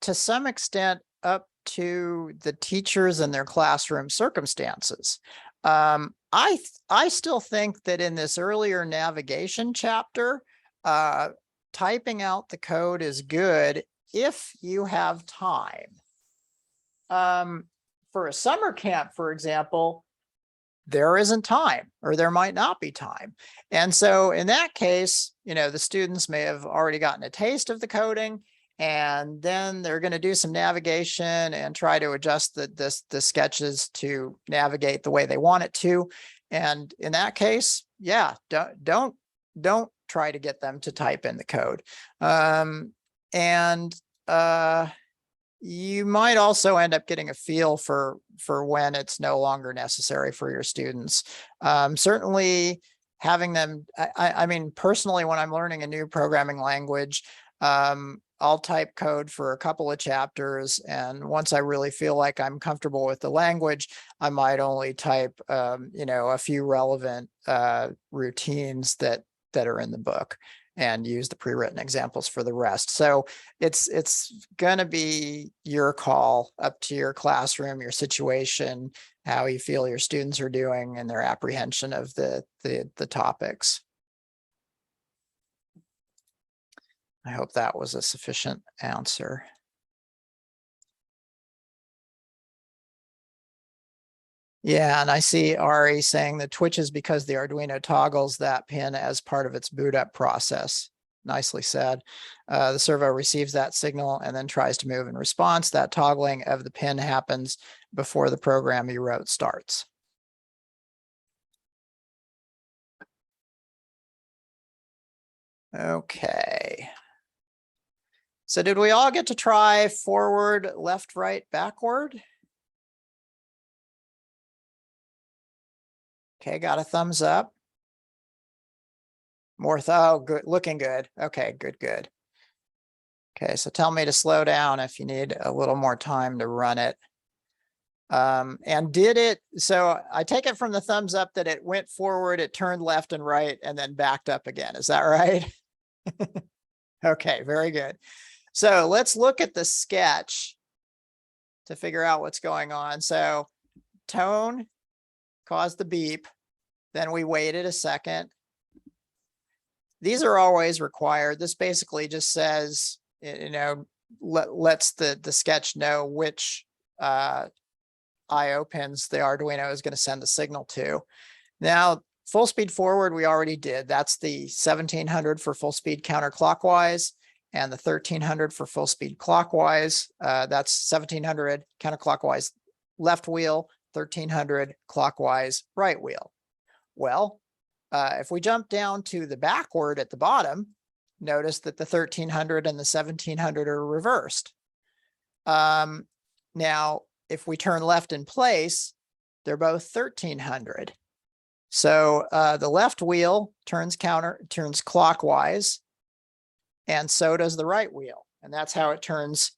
to some extent up to the teachers and their classroom circumstances. I still think that in this earlier navigation chapter, typing out the code is good if you have time. For a summer camp, for example, there isn't time, or there might not be time. And so in that case, you know, the students may have already gotten a taste of the coding, and then they're going to do some navigation and try to adjust the sketches to navigate the way they want it to. And in that case, yeah, don't try to get them to type in the code. You might also end up getting a feel for when it's no longer necessary for your students. Certainly having them, I mean, personally, when I'm learning a new programming language, I'll type code for a couple of chapters. And once I really feel like I'm comfortable with the language, I might only type, you know, a few relevant routines that are in the book, and use the pre-written examples for the rest. So it's going to be your call, up to your classroom, your situation, how you feel your students are doing, and their apprehension of the topics. I hope that was a sufficient answer. Yeah, and I see Ari saying the twitch is because the Arduino toggles that pin as part of its boot up process. Nicely said. The servo receives that signal and then tries to move in response. That toggling of the pin happens before the program you wrote starts. Okay. So did we all get to try forward, left, right, backward? Okay, got a thumbs up. More, oh, good, looking good. Okay, good. Okay, so tell me to slow down if you need a little more time to run it. And did it, so I take it from the thumbs up that it went forward, it turned left and right, and then backed up again. Is that right? Okay, very good. So let's look at the sketch to figure out what's going on. So tone caused the beep. Then we waited a second. These are always required. This basically just says, you know, lets the sketch know which IO pins the Arduino is going to send the signal to. Now, full speed forward, we already did. That's the 1700 for full speed counterclockwise. and the 1300 for full speed clockwise. That's 1700 counterclockwise left wheel, 1300 clockwise right wheel. Well, if we jump down to the backward at the bottom, notice that the 1300 and the 1700 are reversed. Now, if we turn left in place, they're both 1300. So the left wheel turns clockwise, and so does the right wheel. And that's how it turns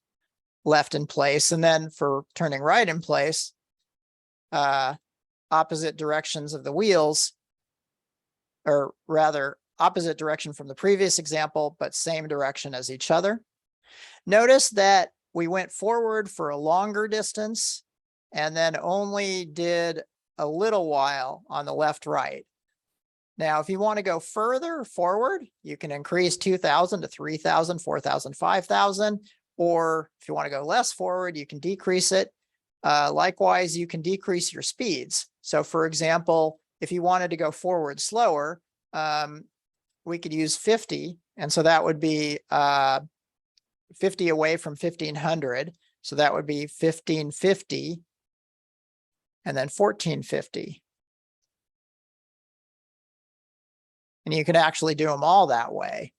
left in place. And then for turning right in place, opposite directions of the wheels, or rather opposite direction from the previous example, but same direction as each other. Notice that we went forward for a longer distance and then only did a little while on the left right. Now, if you want to go further forward, you can increase 2000 to 3000, 4000, 5000, or if you want to go less forward, you can decrease it. Likewise, you can decrease your speeds. So for example, if you wanted to go forward slower, we could use 50. And so that would be 50 away from 1500. So that would be 1550 and then 1450. And you can actually do them all that way.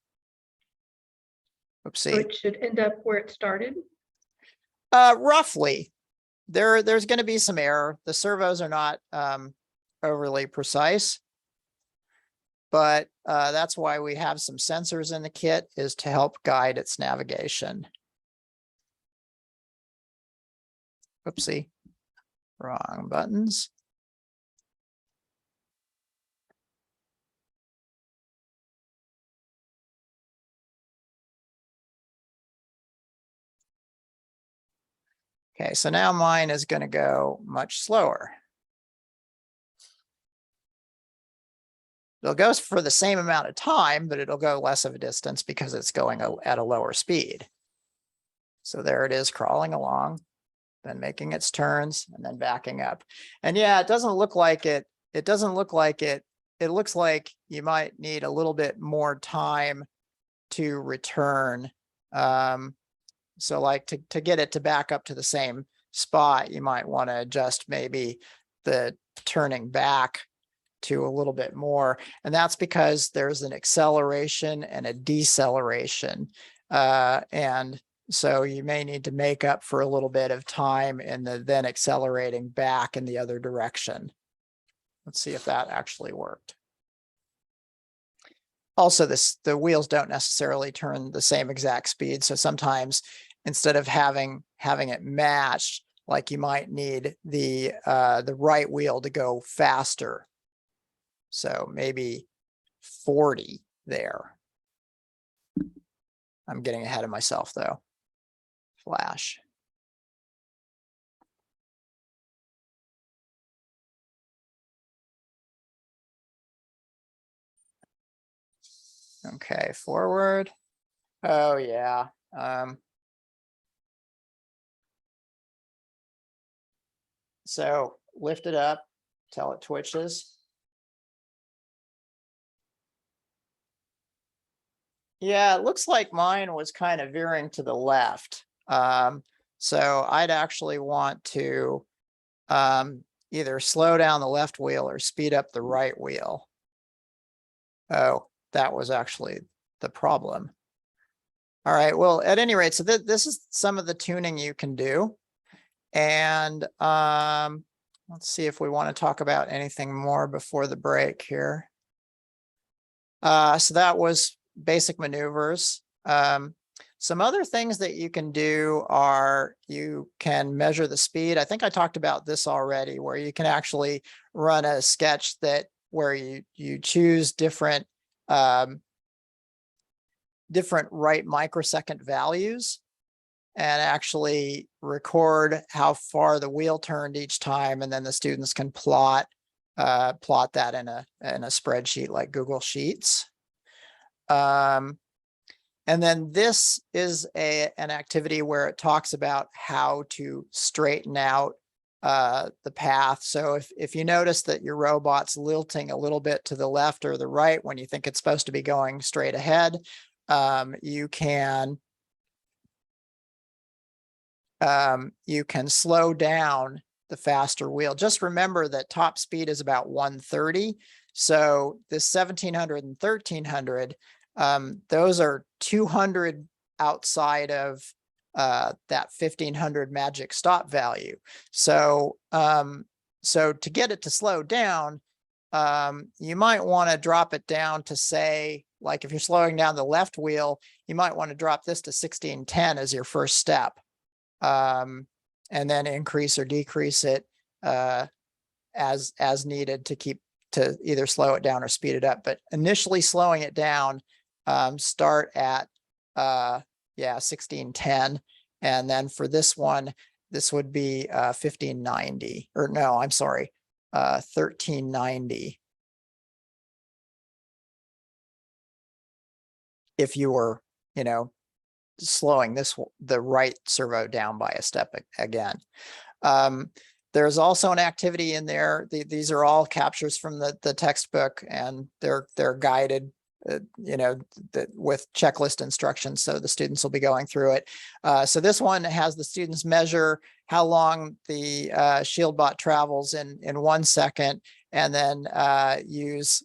So Oopsie. it should end up where it started. Roughly. There's going to be some error. The servos are not overly precise, but that's why we have some sensors in the kit, is to help guide its navigation. Oopsie, wrong buttons. Okay, so now mine is going to go much slower. It'll go for the same amount of time, but it'll go less of a distance because it's going at a lower speed. So there it is, crawling along, then making its turns and then backing up. And yeah, it doesn't look like it. It doesn't look like it. It looks like you might need a little bit more time to return. So like to get it to back up to the same spot, you might want to adjust maybe the turning back to a little bit more. And that's because there's an acceleration and a deceleration. And so you may need to make up for a little bit of time in the then accelerating back in the other direction. Let's see if that actually worked. Also, the wheels don't necessarily turn the same exact speed. So sometimes instead of having it matched, like you might need the right wheel to go faster. So maybe 40 there. I'm getting ahead of myself though. Flash. Okay, forward. Oh yeah. So lift it up till it twitches. Yeah, it looks like mine was kind of veering to the left. So I'd actually want to either slow down the left wheel or speed up the right wheel. Oh, that was actually the problem. All right, well, at any rate, so this is some of the tuning you can do. And let's see if we want to talk about anything more before the break here. So that was basic maneuvers. Some other things that you can do are you can measure the speed. I think I talked about this already, where you can actually run a sketch where you choose different right microsecond values and actually record how far the wheel turned each time, and then the students can plot that in a spreadsheet like Google Sheets. And then this is an activity where it talks about how to straighten out the path. So if you notice that your robot's lilting a little bit to the left or the right when you think it's supposed to be going straight ahead, you can slow down the faster wheel. Just remember that top speed is about 130. So this 1700 and 1300, those are 200 outside of that 1500 magic stop value. So, so to get it to slow down, you might want to drop it down to, say, like if you're slowing down the left wheel, you might want to drop this to 1610 as your first step. And then increase or decrease it as needed to either slow it down or speed it up. But initially slowing it down, start at 1610, and then for this one, this would be 1590, or no, I'm sorry, 1390. If you were, slowing the right servo down by a step again. There's also an activity in there. These are all captures from the textbook, and they're guided, with checklist instructions. So the students will be going through it. So this one has the students measure how long the ShieldBot travels in 1 second, and then use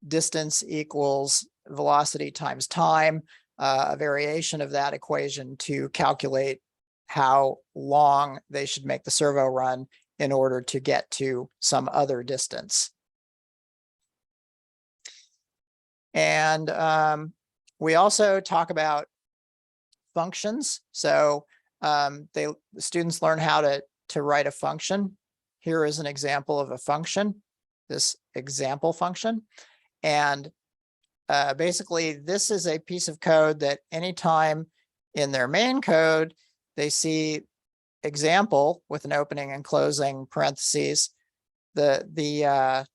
distance equals velocity times time, a variation of that equation to calculate how long they should make the servo run in order to get to some other distance. And we also talk about functions. So the students learn how to write a function. Here is an example of a function, this example function. And basically, this is a piece of code that anytime in their main code, they see example with an opening and closing parentheses, the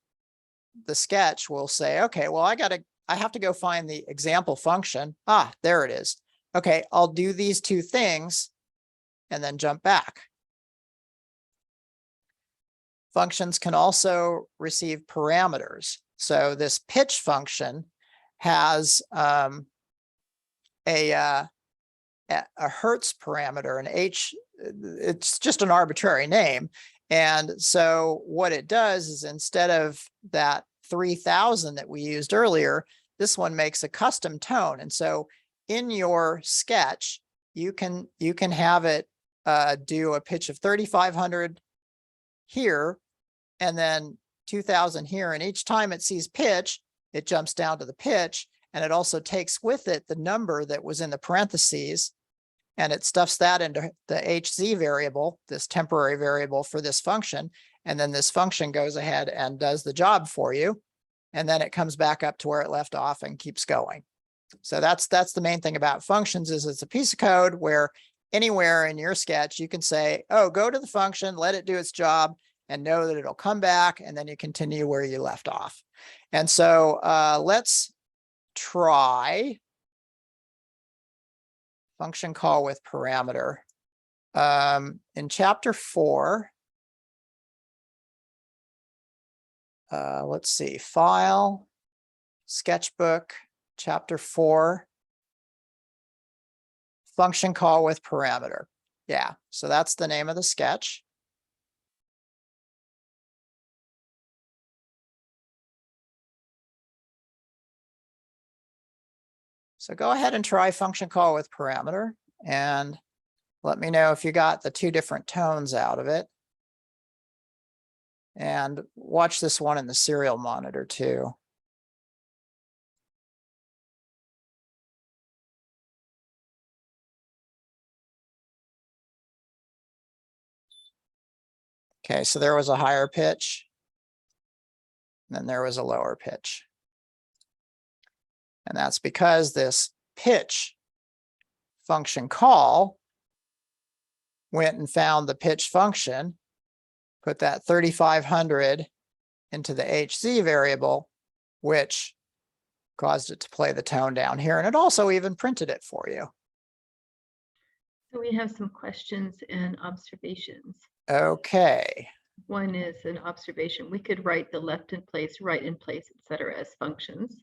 sketch will say, okay, well, I have to go find the example function. Ah, there it is. Okay, I'll do these two things and then jump back. Functions can also receive parameters. So this pitch function has a Hertz parameter, an H, it's just an arbitrary name. And so what it does is, instead of that 3000 that we used earlier, this one makes a custom tone. And so in your sketch, you can have it do a pitch of 3500 here, and then 2000 here. And each time it sees pitch, it jumps down to the pitch, and it also takes with it the number that was in the parentheses, and it stuffs that into the HZ variable, this temporary variable for this function. And then this function goes ahead and does the job for you. And then it comes back up to where it left off and keeps going. So that's the main thing about functions, is it's a piece of code where anywhere in your sketch, you can say, oh, go to the function, let it do its job, and know that it'll come back, and then you continue where you left off. And so let's try function call with parameter. In chapter 4, let's see, file, sketchbook, chapter 4, function call with parameter. Yeah, so that's the name of the sketch. So go ahead and try function call with parameter, and let me know if you got the two different tones out of it. And watch this one in the serial monitor too. Okay, so there was a higher pitch, and then there was a lower pitch. And that's because this pitch function call went and found the pitch function, put that 3500 into the HZ variable, which caused it to play the tone down here. And it also even printed it for you. So we have some questions and observations. Okay. One is an observation. We could write the left in place, right in place, etc. as functions.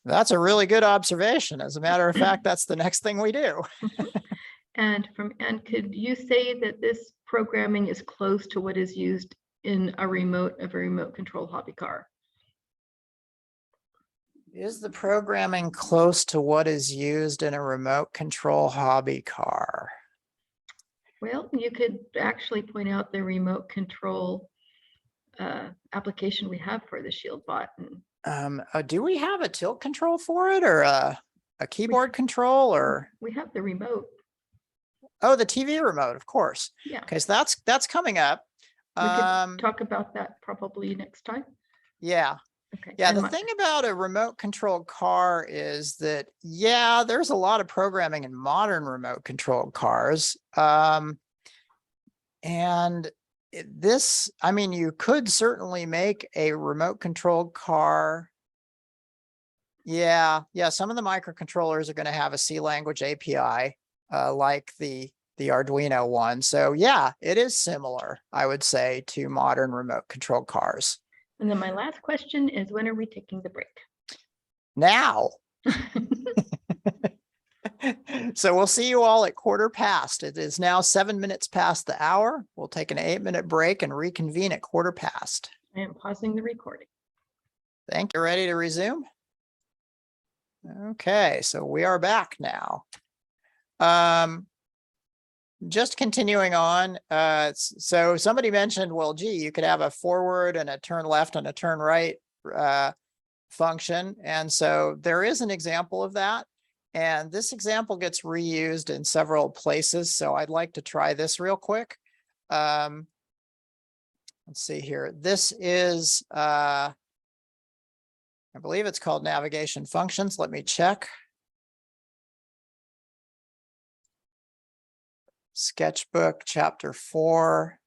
That's a really good observation. As a matter of fact, that's the next thing we do. And could you say that this programming is close to what is used in a remote control hobby car? Is the programming close to what is used in a remote control hobby car? Well, you could actually point out the remote control application we have for the Shield bot. And Do we have a tilt control for it, or a keyboard control, or? we have the remote. Oh, the TV remote, of course. Yeah, Okay, so that's coming up. we could talk about that probably next time. Yeah. Okay. Yeah, and the my- thing about a remote controlled car is that, yeah, there's a lot of programming in modern remote controlled cars. And this, I mean, you could certainly make a remote controlled car. Yeah, some of the microcontrollers are going to have a C language API, like the Arduino one. So yeah, it is similar, I would say, to modern remote controlled cars. And then my last question is, when are we taking the break? Now. So we'll see you all at 1/4 past. It is now 7 minutes past the hour. We'll take an 8-minute break and reconvene at 1/4 past. I am pausing the recording. Thank you. Ready to resume? Okay, so we are back now. Just continuing on. So somebody mentioned, well, gee, you could have a forward and a turn left and a turn right function. And so there is an example of that. And this example gets reused in several places. So I'd like to try this real quick. Let's see here. This is, I believe it's called navigation functions. Let me check. Sketchbook, chapter 4.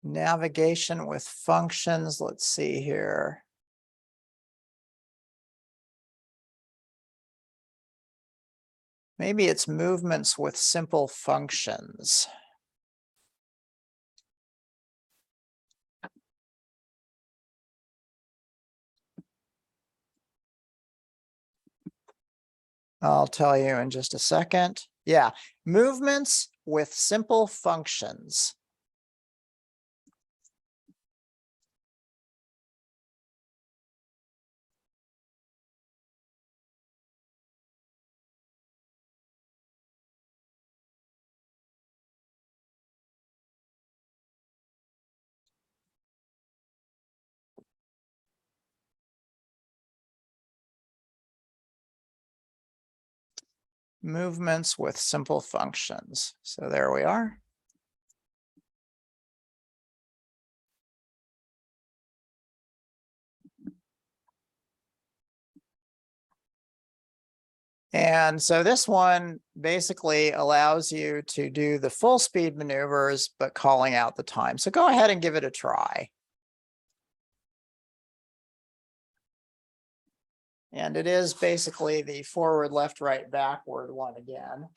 Navigation with functions. Let's see here. Maybe it's movements with simple functions. I'll tell you in just a second. Yeah, movements with simple functions. Movements with simple functions. So there we are. And so this one basically allows you to do the full speed maneuvers, but calling out the time. So go ahead and give it a try. And it is basically the forward, left, right, backward one again.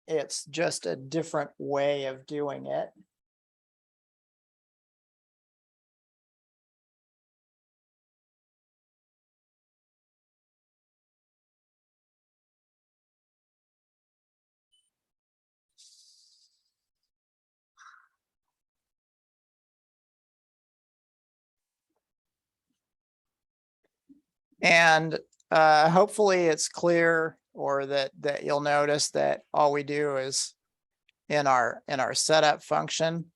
It's just a different way of doing it. And hopefully it's clear, or that you'll notice that all we do is in our setup function,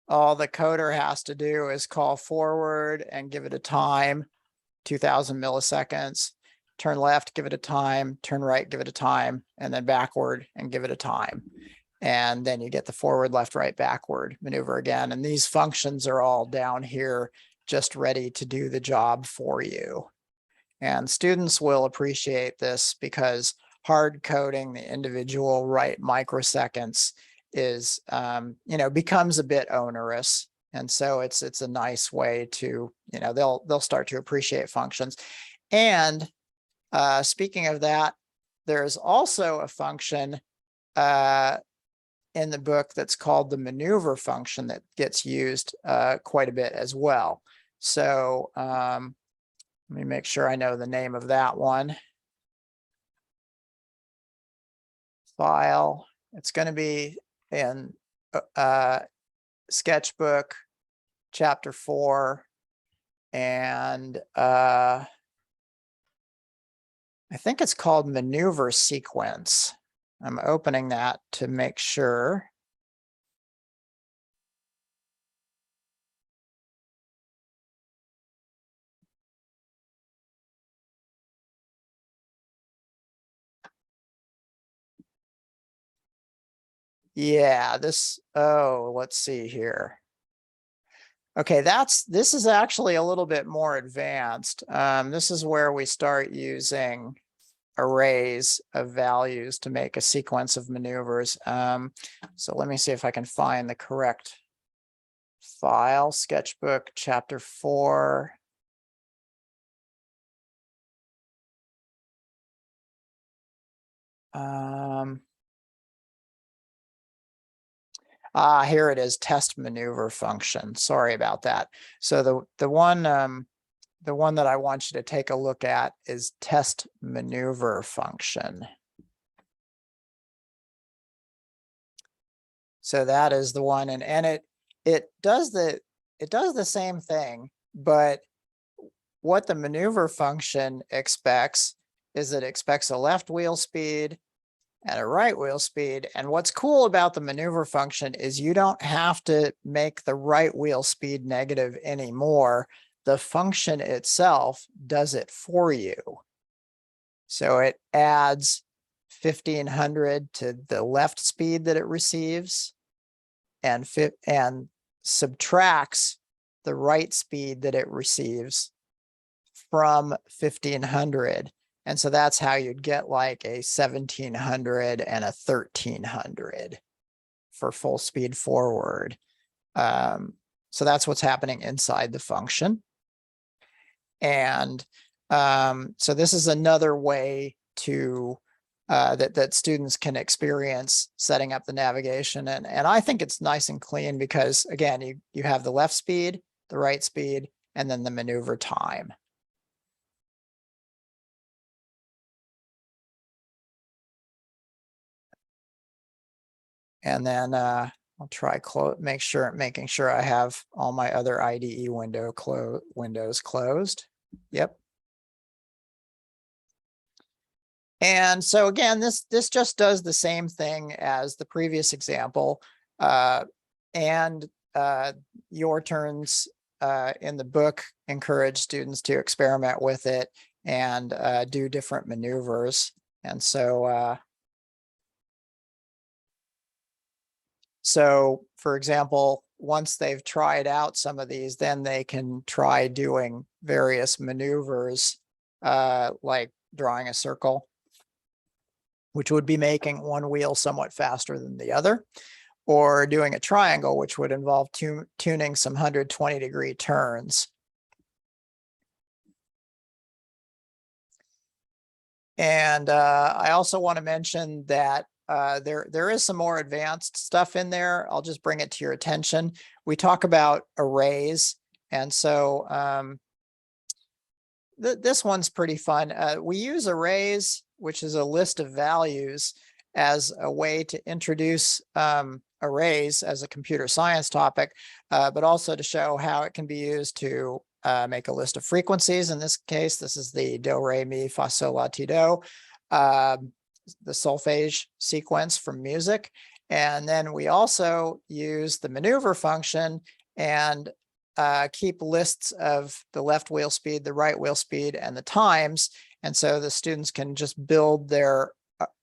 all the coder has to do is call forward and give it a time, 2000 milliseconds, turn left, give it a time, turn right, give it a time, and then backward and give it a time. And then you get the forward, left, right, backward maneuver again. And these functions are all down here, just ready to do the job for you. And students will appreciate this, because hard coding the individual right microseconds is, becomes a bit onerous. And so it's a nice way to, they'll start to appreciate functions. And speaking of that, there's also a function in the book that's called the maneuver function that gets used quite a bit as well. So let me make sure I know the name of that one. File. It's going to be in Sketchbook, Chapter 4, and I think it's called Maneuver Sequence. I'm opening that to make sure. Yeah, let's see here. Okay, this is actually a little bit more advanced. This is where we start using arrays of values to make a sequence of maneuvers. So let me see if I can find the correct file. Sketchbook, Chapter 4. Here it is, test maneuver function. Sorry about that. So the one that I want you to take a look at is test maneuver function. So that is the one, and it does the same thing, but what the maneuver function expects is it expects a left wheel speed and a right wheel speed. And what's cool about the maneuver function is you don't have to make the right wheel speed negative anymore. The function itself does it for you. So it adds 1500 to the left speed that it receives and subtracts the right speed that it receives from 1500. And so that's how you'd get like a 1700 and a 1300 for full speed forward. So that's what's happening inside the function. And so this is another way to that students can experience setting up the navigation. And I think it's nice and clean because, again, you have the left speed, the right speed, and then the maneuver time. And then I'll try making sure I have all my other IDE windows closed. Yep. And so again, this just does the same thing as the previous example. Your turns in the book encourage students to experiment with it and do different maneuvers. And so for example, once they've tried out some of these, then they can try doing various maneuvers like drawing a circle, which would be making one wheel somewhat faster than the other, or doing a triangle, which would involve tuning some 120-degree turns. And I also want to mention that there is some more advanced stuff in there. I'll just bring it to your attention. We talk about arrays. And so this one's pretty fun. We use arrays, which is a list of values, as a way to introduce arrays as a computer science topic, but also to show how it can be used to make a list of frequencies. In this case, this is the do, re, mi, fa, sol, la, ti, do, the solfege sequence from music. And then we also use the maneuver function and keep lists of the left wheel speed, the right wheel speed, and the times. And so the students can just build their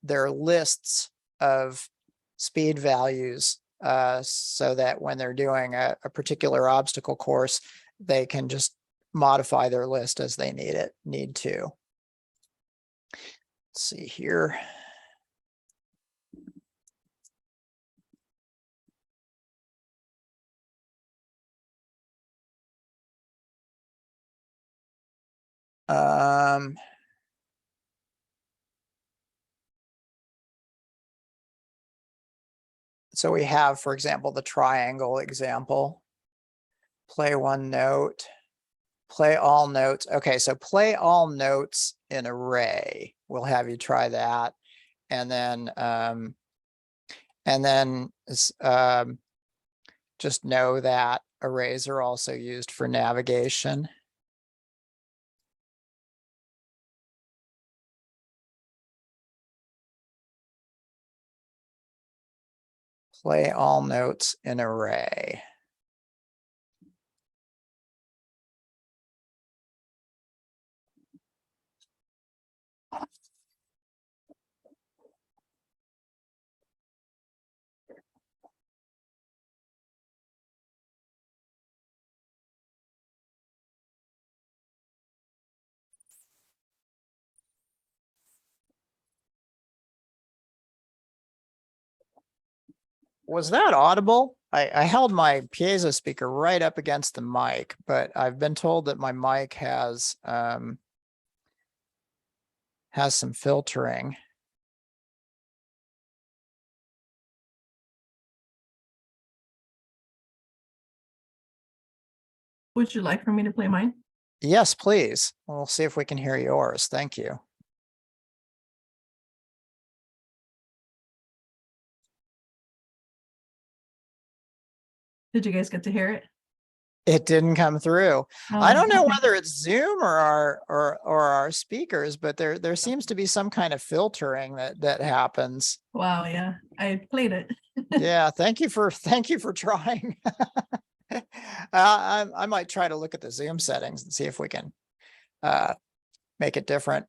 lists of speed values so that when they're doing a particular obstacle course, they can just modify their list as they need to. Let's see here. So we have, for example, the triangle example. Play one note, play all notes. Okay, so play all notes in array. We'll have you try that. And then just know that arrays are also used for navigation. Play all notes in array. Was that audible? I held my piezo speaker right up against the mic, but I've been told that my mic has some filtering. Would you like for me to play mine? Yes, please. We'll see if we can hear yours. Thank you. Did you guys get to hear it? It didn't come through. I Oh, don't know okay. whether it's Zoom or our speakers, but there seems to be some kind of filtering that happens. Wow, yeah, I played it. Yeah, thank you for trying. I might try to look at the Zoom settings and see if we can make it different.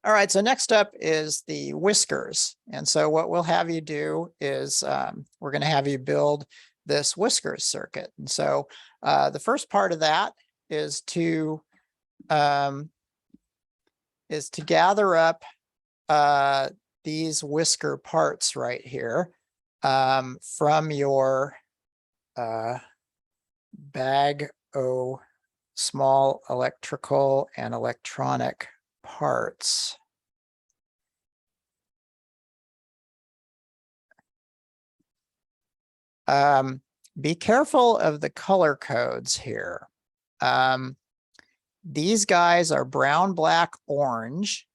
All right, so next up is the whiskers. And so what we'll have you do is we're going to have you build this whiskers circuit. And so the first part of that is to gather up these whisker parts right here from your bag o small electrical and electronic parts. Be careful of the color codes here. These guys are brown, black, orange.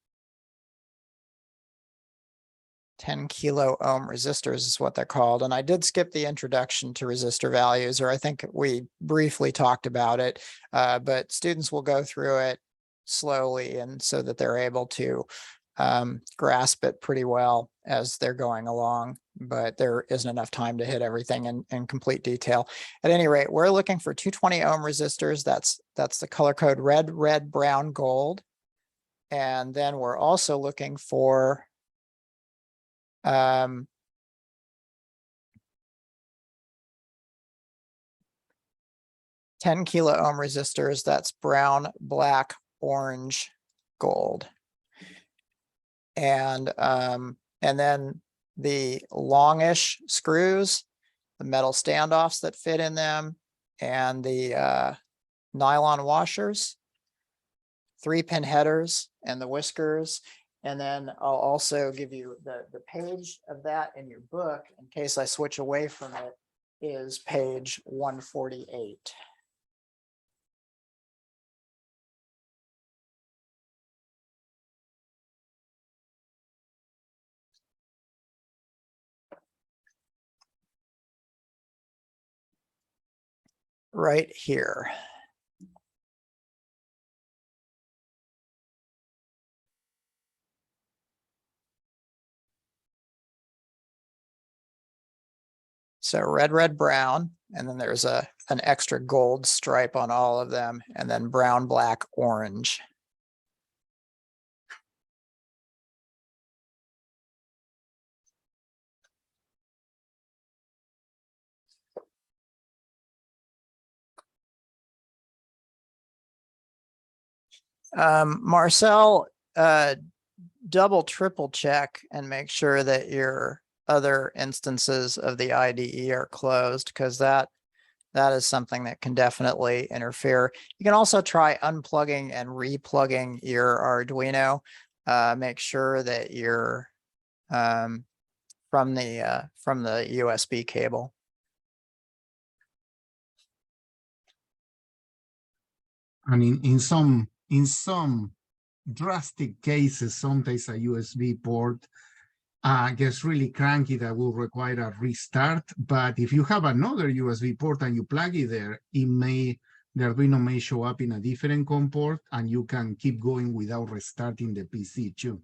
10 kilo ohm resistors is what they're called. And I did skip the introduction to resistor values, or I think we briefly talked about it, but students will go through it slowly and so that they're able to grasp it pretty well as they're going along, but there isn't enough time to hit everything in complete detail. At any rate, we're looking for 220 ohm resistors. That's the color code red, red, brown, gold. And then we're also looking for 10 kilo ohm resistors. That's brown, black, orange, gold. And then the longish screws, the metal standoffs that fit in them, and the nylon washers, 3-pin headers, and the whiskers. And then I'll also give you the page of that in your book in case I switch away from it, is page 148. Right here. So red, red, brown, and then there's an extra gold stripe on all of them, and then brown, black, orange. Marcel, double, triple check and make sure that your other instances of the IDE are closed, because that is something that can definitely interfere. You can also try unplugging and replugging your Arduino. Make sure that your from the USB cable. And in some drastic cases, sometimes a USB port gets really cranky that will require a restart. But if you have another USB port and you plug it there, the Arduino may show up in a different COM port, and you can keep going without restarting the PC too.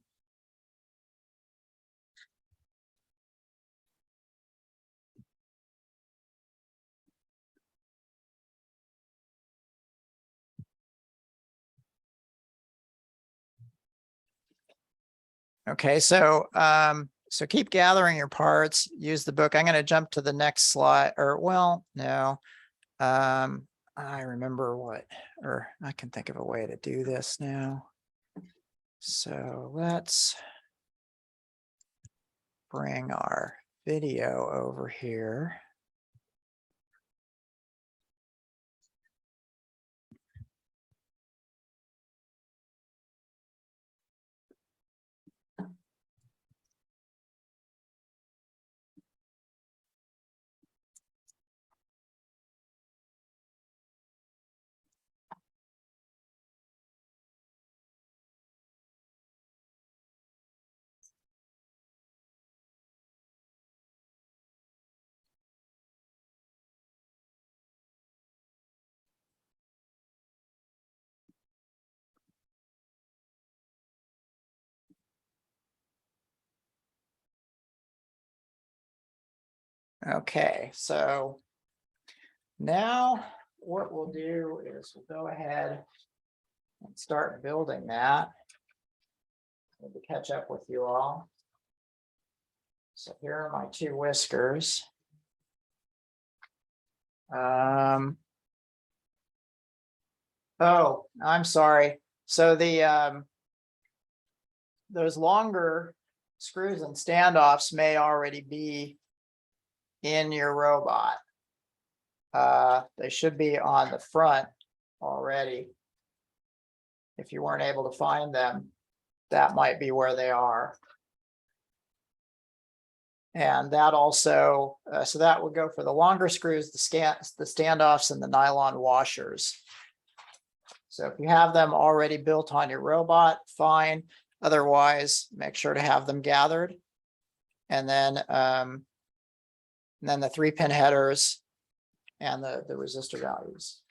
Okay, so so keep gathering your parts, use the book. I'm going to jump to the next slide, or well, no. I remember or I can think of a way to do this now. So let's bring our video over here. Okay, so now what we'll do is we'll go ahead and start building that. To catch up with you all. So here are my two whiskers. Oh, I'm sorry. So the those longer screws and standoffs may already be in your robot. They should be on the front already. If you weren't able to find them, that might be where they are. And that also, so that would go for the longer screws, the standoffs, and the nylon washers. So if you have them already built on your robot, fine. Otherwise, make sure to have them gathered. And then the 3-pin headers and the resistor values.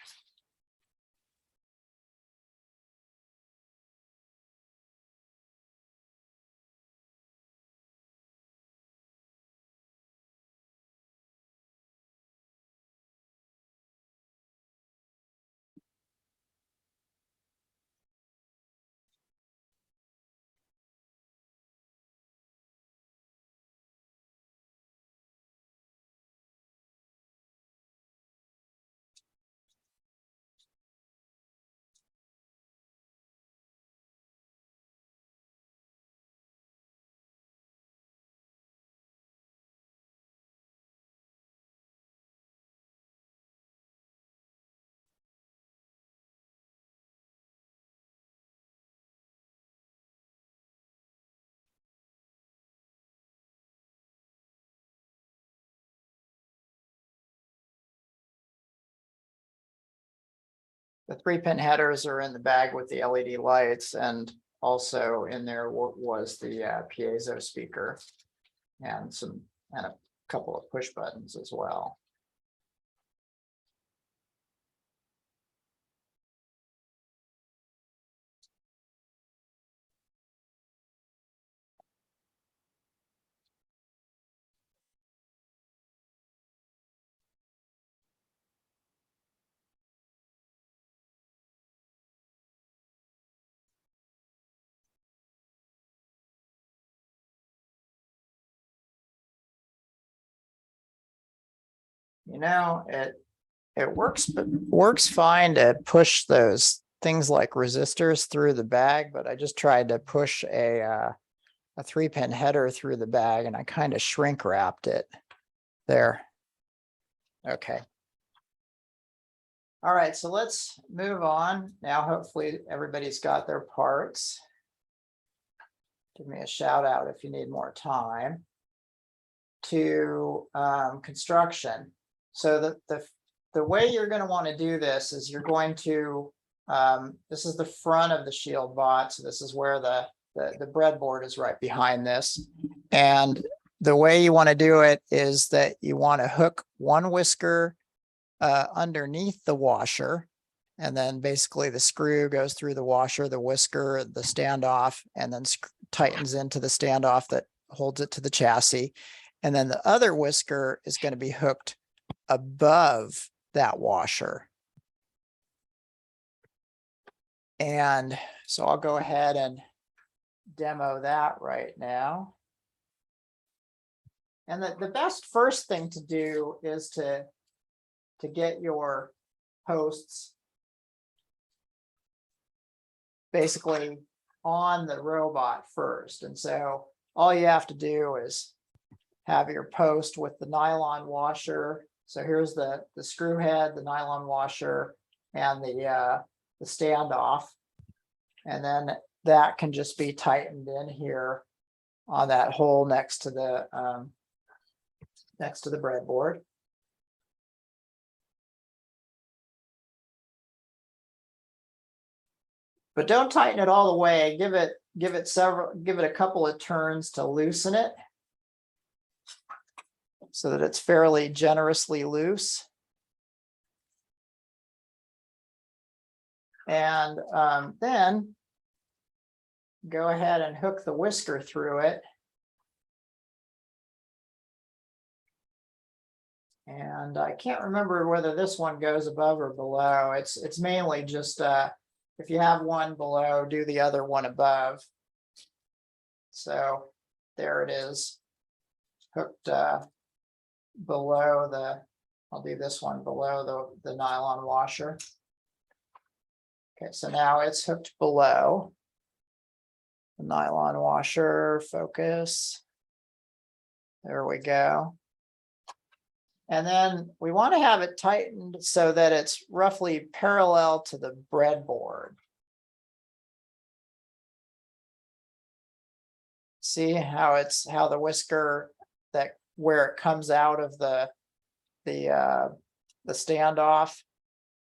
The 3-pin headers are in the bag with the LED lights, and also in there was the piezo speaker and a couple of push buttons as well. You know, it works fine to push those things like resistors through the bag, but I just tried to push a 3-pin header through the bag, and I kind of shrink wrapped it there. Okay. All right, so let's move on now. Hopefully everybody's got their parts. Give me a shout out if you need more time. to construction. So the way you're going to want to do this is you're going to, this is the front of the shield bot. So this is where the breadboard is right behind this. And the way you want to do it is that you want to hook one whisker underneath the washer. And then basically the screw goes through the washer, the whisker, the standoff, and then tightens into the standoff that holds it to the chassis. And then the other whisker is going to be hooked above that washer. And so I'll go ahead and demo that right now. And the best first thing to do is to get your posts basically on the robot first. And so all you have to do is have your post with the nylon washer. So here's the screw head, the nylon washer, and the standoff. And then that can just be tightened in here on that hole next to the breadboard. But don't tighten it all the way. Give it a couple of turns to loosen it so that it's fairly generously loose. And then go ahead and hook the whisker through it. And I can't remember whether this one goes above or below. It's mainly just if you have one below, do the other one above. So there it is, hooked below I'll do this one below the nylon washer. Okay, so now it's hooked below the nylon washer, focus. There we go. And then we want to have it tightened so that it's roughly parallel to the breadboard. See how the whisker where it comes out of the standoff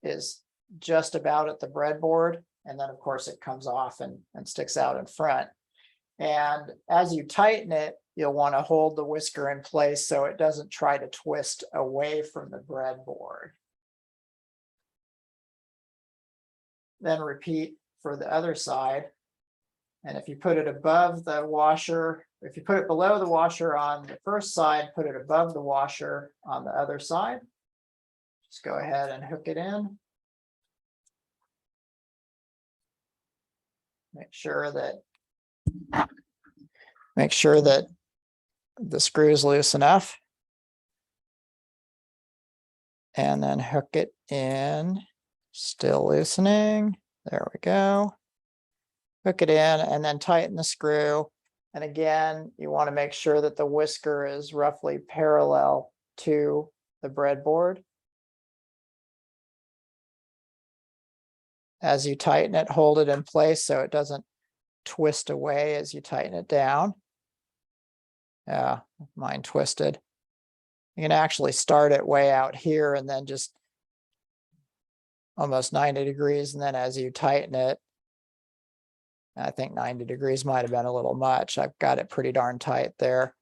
is just about at the breadboard. And then of course it comes off and sticks out in front. And as you tighten it, you'll want to hold the whisker in place so it doesn't try to twist away from the breadboard. Then repeat for the other side. And if you put it above the washer, if you put it below the washer on the first side, put it above the washer on the other side. Just go ahead and hook it in. Make sure that the screw is loose enough. And then hook it in, still loosening. There we go. Hook it in and then tighten the screw. And again, you want to make sure that the whisker is roughly parallel to the breadboard. As you tighten it, hold it in place so it doesn't twist away as you tighten it down. Yeah, mine twisted. You can actually start it way out here and then just almost 90 degrees. And then as you tighten it, I think 90 degrees might have been a little much. I've got it pretty darn tight there.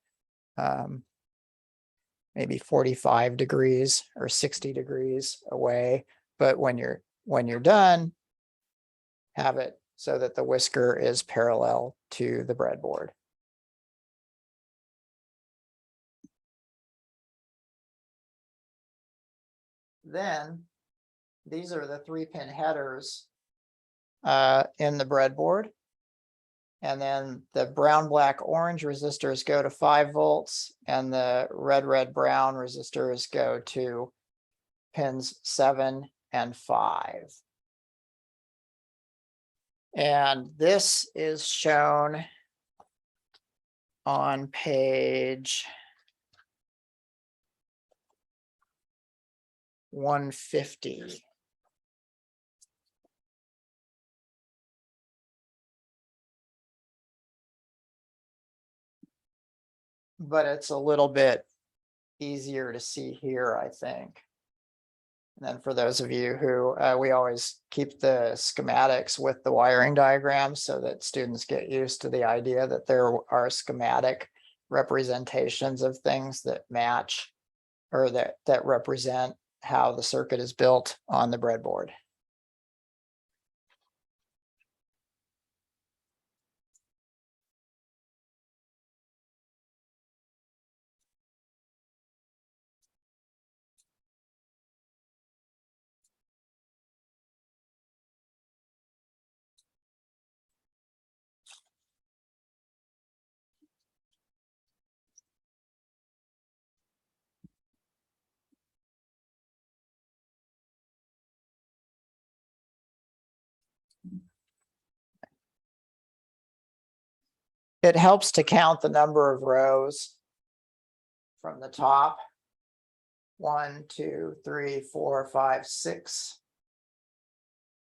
Maybe 45 degrees or 60 degrees away. But when you're done, have it so that the whisker is parallel to the breadboard. Then these are the 3-pin headers in the breadboard. And then the brown, black, orange resistors go to 5 volts and the red, red, brown resistors go to pins 7 and 5. And this is shown on page 150. But it's a little bit easier to see here, I think. And then for those of you who, we always keep the schematics with the wiring diagrams so that students get used to the idea that there are schematic representations of things that match or that represent how the circuit is built on the breadboard. It helps to count the number of rows from the top. 1, 2, 3, 4, 5, 6.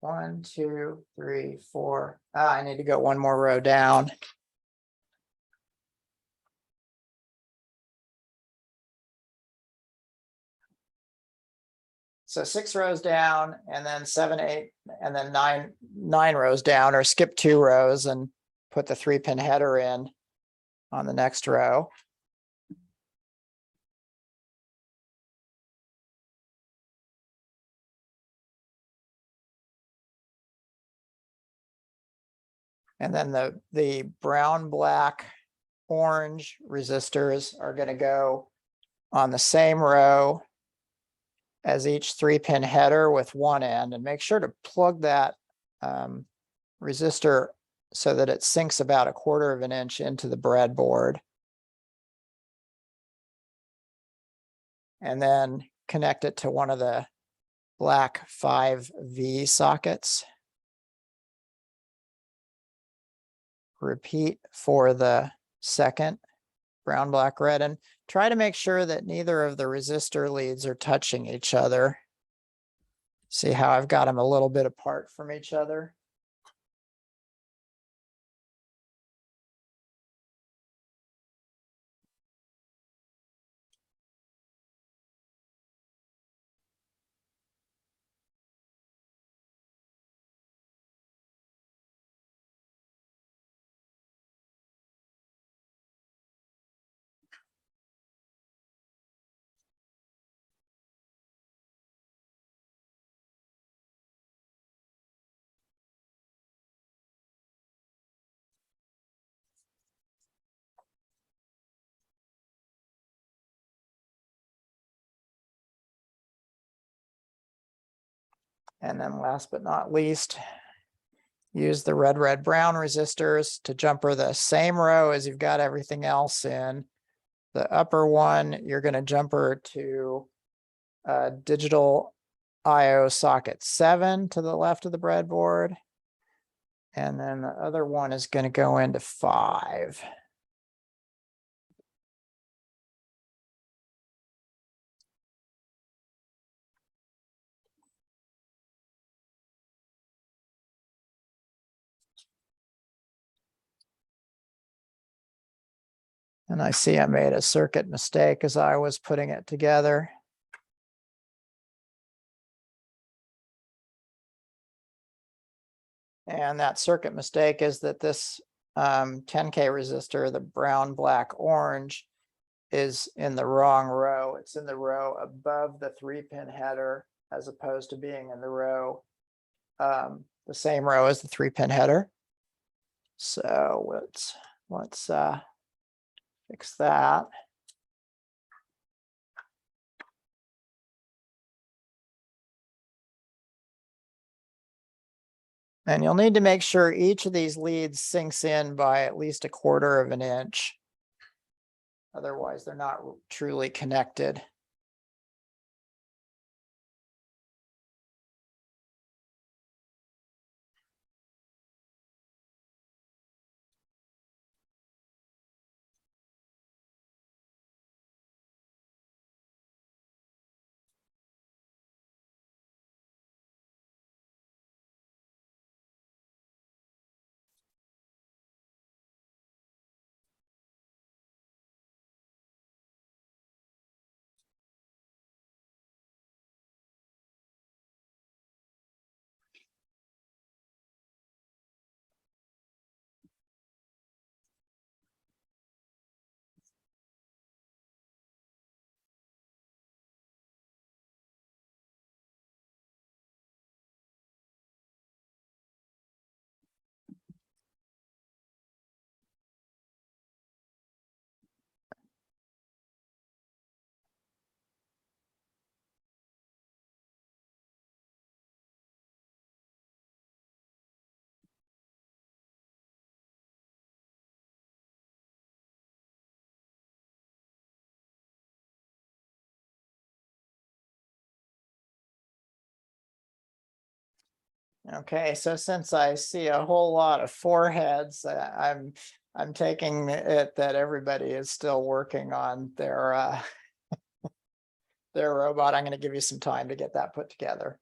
1, 2, 3, 4. I need to go one more row down. So 6 rows down, and then 7, 8, and then 9 rows down, or skip 2 rows and put the 3-pin header in on the next row. And then the brown, black, orange resistors are going to go on the same row as each 3-pin header with one end, and make sure to plug that resistor so that it sinks about 1/4 of an inch into the breadboard. And then connect it to one of the black 5V sockets. Repeat for the second brown, black, red, and try to make sure that neither of the resistor leads are touching each other. See how I've got them a little bit apart from each other? And then last but not least, use the red, red, brown resistors to jumper the same row as you've got everything else in. The upper one, you're going to jumper to digital IO socket 7 to the left of the breadboard. And then the other one is going to go into 5. And I see I made a circuit mistake as I was putting it together. And that circuit mistake is that this 10K resistor, the brown, black, orange, is in the wrong row. It's in the row above the 3-pin header, as opposed to being in the row, the same row as the 3-pin header. So let's fix that. And you'll need to make sure each of these leads sinks in by at least 1/4 of an inch. Otherwise, they're not truly connected. Okay, so since I see a whole lot of foreheads, I'm taking it that everybody is still working on their their robot. I'm going to give you some time to get that put together.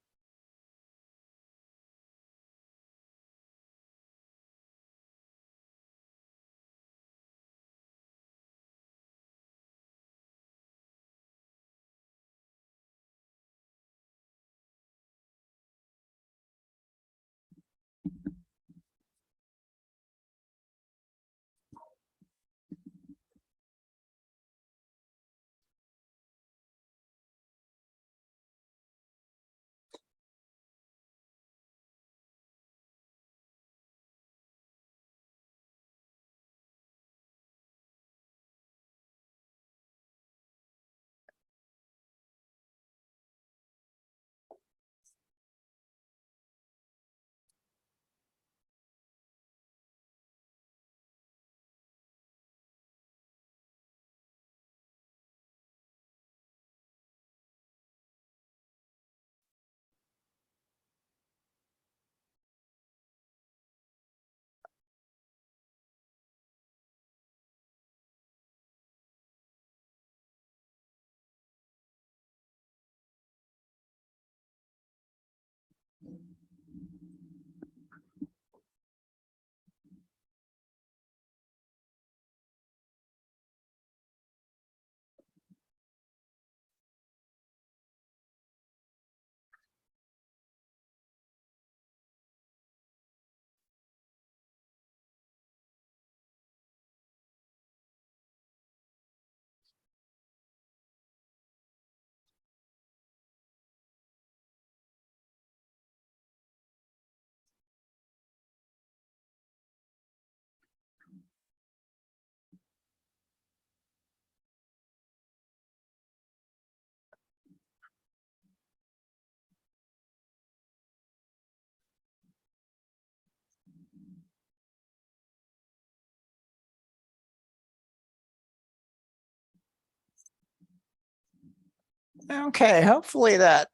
Okay, hopefully that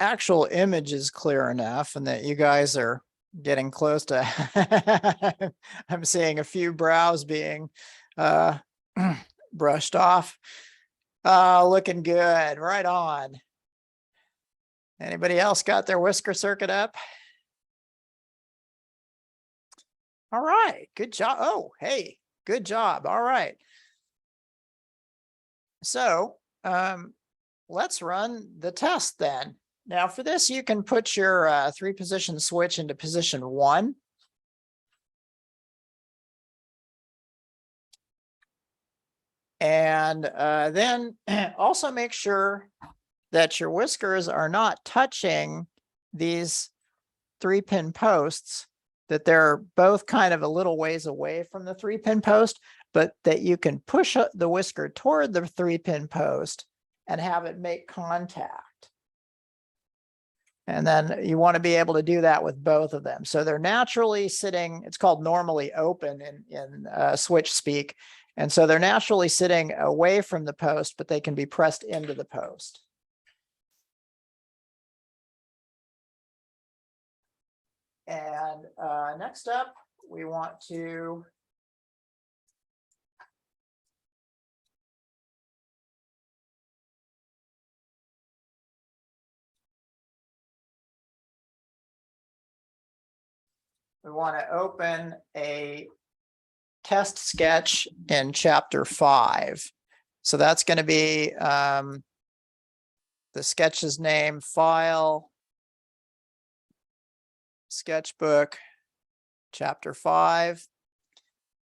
actual image is clear enough and that you guys are getting close to I'm seeing a few brows being brushed off. Looking good. Right on. Anybody else got their whisker circuit up? All right, good job. Oh, hey, good job. All right. So let's run the test then. Now for this, you can put your 3-position switch into position 1. And then also make sure that your whiskers are not touching these 3-pin posts, that they're both kind of a little ways away from the 3-pin post, but that you can push the whisker toward the 3-pin post and have it make contact. And then you want to be able to do that with both of them. So they're naturally sitting, it's called normally open in switch speak. And so they're naturally sitting away from the post, but they can be pressed into the post. And next up, we want to open a test sketch in chapter 5. So that's going to be the sketch's name, file, sketchbook, chapter 5,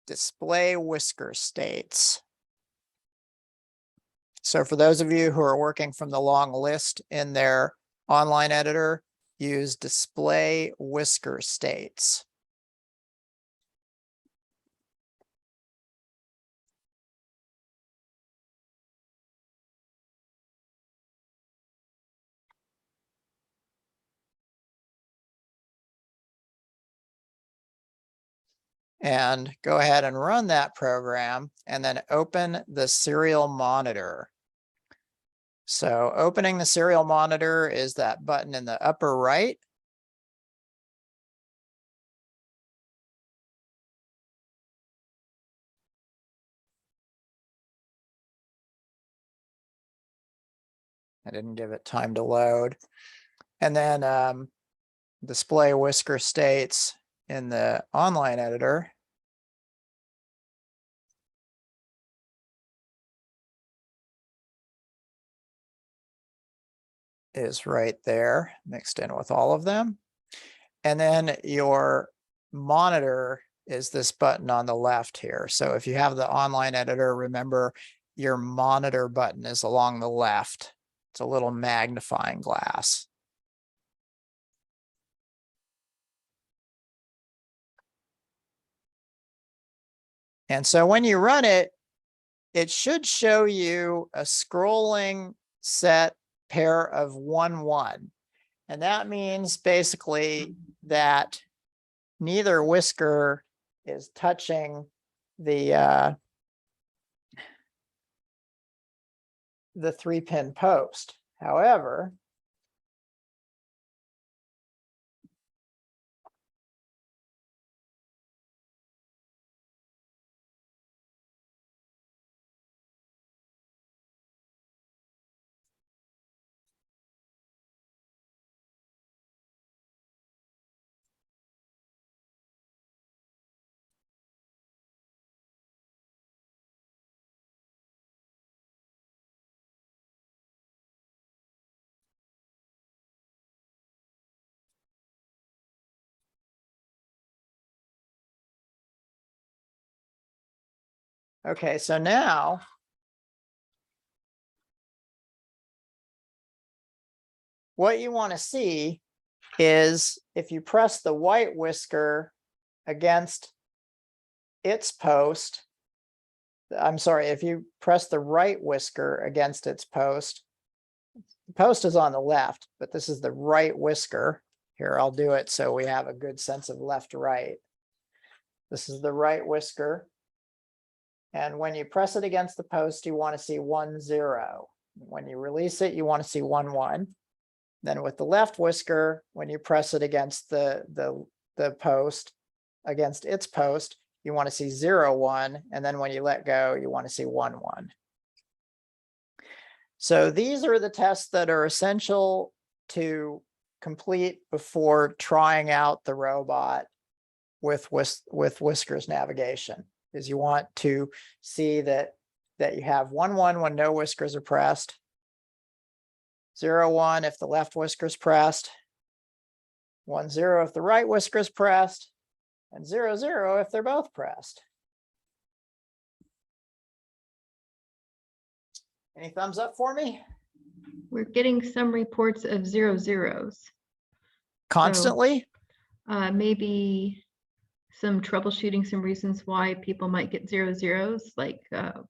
display whisker states. So for those of you who are working from the long list in their online editor, use display whisker states. And go ahead and run that program and then open the serial monitor. So opening the serial monitor is that button in the upper right. I didn't give it time to load. And then display whisker states in the online editor. Is right there mixed in with all of them. And then your monitor is this button on the left here. So if you have the online editor, remember your monitor button is along the left. It's a little magnifying glass. And so when you run it, it should show you a scrolling set pair of 1, 1. And that means basically that neither whisker is touching the 3-pin post. However, okay, so now what you want to see is if you press the white whisker against its post, I'm sorry, if you press the right whisker against its post, the post is on the left, but this is the right whisker. Here, I'll do it so we have a good sense of left, right. This is the right whisker. And when you press it against the post, you want to see 1, 0. When you release it, you want to see 1, 1. Then with the left whisker, when you press it against the post, against its post, you want to see 0, 1. And then when you let go, you want to see 1, 1. So these are the tests that are essential to complete before trying out the robot with whiskers navigation. Is you want to see that you have 1, 1 when no whiskers are pressed, 0, 1 if the left whisker is pressed, 1, 0 if the right whisker is pressed, and 0, 0 if they're both pressed. Any thumbs up for me? We're getting some reports of 0, 0s. Constantly? Maybe some troubleshooting, some reasons why people might get 0, 0s, like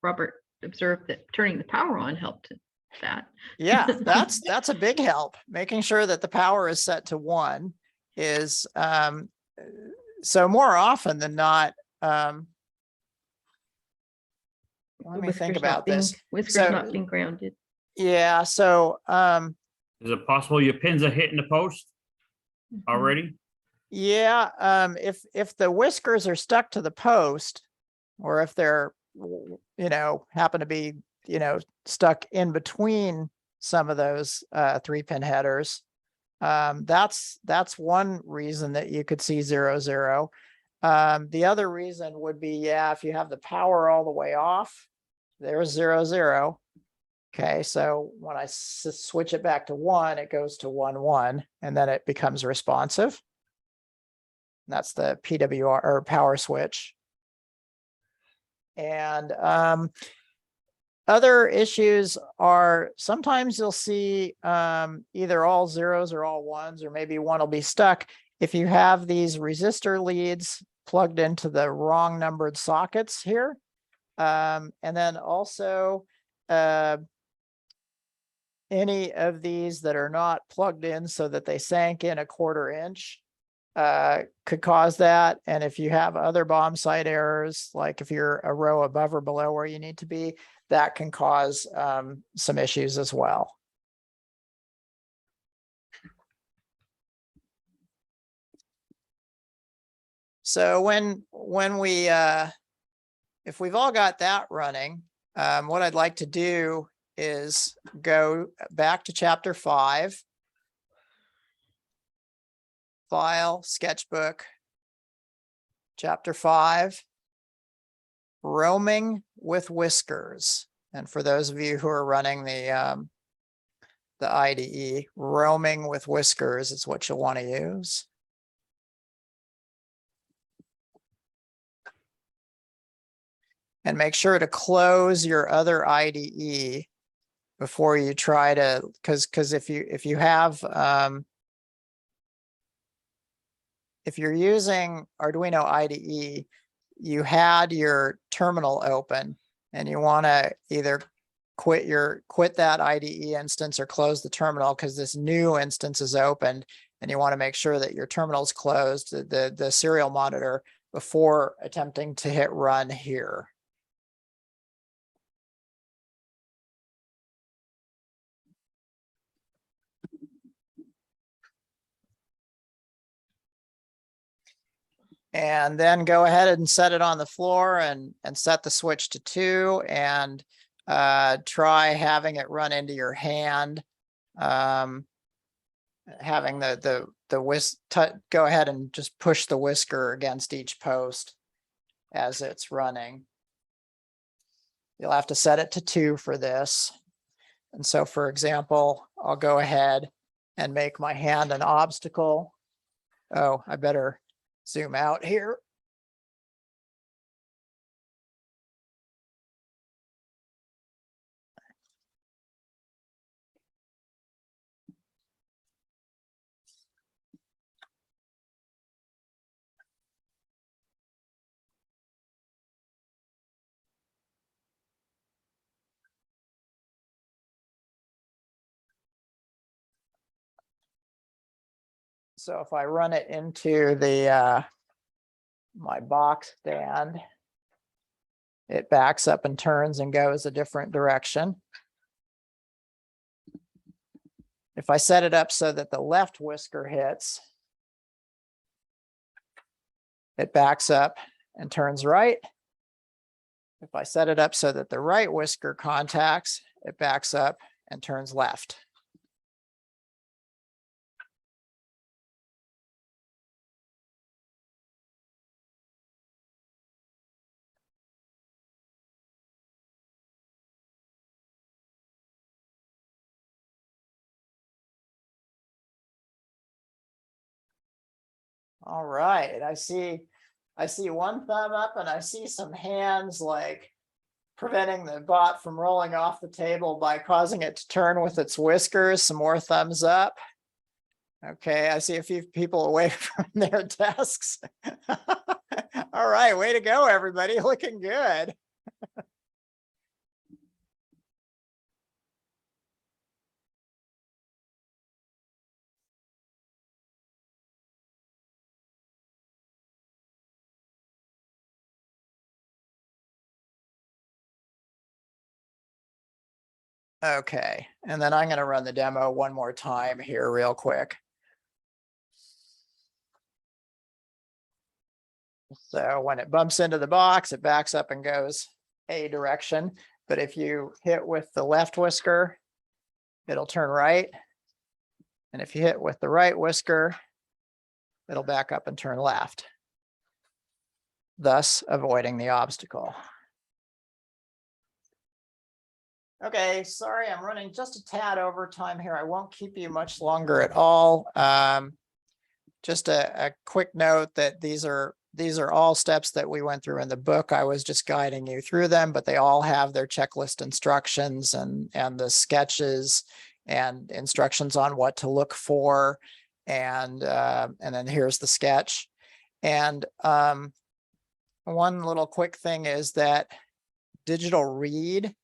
Robert observed that turning the power on helped that. Yeah, that's a big help. Making sure that the power is set to 1 is so more often than not. Let me think about this. Whiskers not being grounded. Yeah, so Is it possible your pins are hitting the post already? yeah, if the whiskers are stuck to the post, or if they're happen to be stuck in between some of those 3-pin headers, that's one reason that you could see 0, 0. The other reason would be, if you have the power all the way off, there's 0, 0. Okay, so when I switch it back to 1, it goes to 1, 1, and then it becomes responsive. That's the PWR or power switch. And other issues are sometimes you'll see either all 0s or all 1s, or maybe one will be stuck if you have these resistor leads plugged into the wrong numbered sockets here. And then also any of these that are not plugged in so that they sank in 1/4 inch could cause that. And if you have other bomb site errors, like if you're a row above or below where you need to be, that can cause some issues as well. So when we if we've all got that running, what I'd like to do is go back to chapter 5. File, sketchbook. Chapter 5. Roaming with whiskers. And for those of you who are running the IDE, roaming with whiskers is what you'll want to use. And make sure to close your other IDE before you try to, because if you have if you're using Arduino IDE, you had your terminal open and you want to either quit that IDE instance or close the terminal because this new instance is opened, and you want to make sure that your terminal is closed, the serial monitor, before attempting to hit run here. And then go ahead and set it on the floor and set the switch to 2 and try having it run into your hand. Having the go ahead and just push the whisker against each post as it's running. You'll have to set it to 2 for this. And so, for example, I'll go ahead and make my hand an obstacle. Oh, I better zoom out here. So if I run it into the my box stand, it backs up and turns and goes a different direction. If I set it up so that the left whisker hits, it backs up and turns right. If I set it up so that the right whisker contacts, it backs up and turns left. All right, I see one thumb up and I see some hands like preventing the bot from rolling off the table by causing it to turn with its whiskers. Some more thumbs up. Okay, I see a few people away from their desks. All right, way to go, everybody. Looking good. Okay, and then I'm going to run the demo one more time here real quick. So when it bumps into the box, it backs up and goes a direction. But if you hit with the left whisker, it'll turn right. And if you hit with the right whisker, it'll back up and turn left, thus avoiding the obstacle. Okay, sorry, I'm running just a tad over time here. I won't keep you much longer at all. Just a quick note that these are all steps that we went through in the book. I was just guiding you through them, but they all have their checklist instructions and the sketches and instructions on what to look for. And then here's the sketch. And one little quick thing is that digital read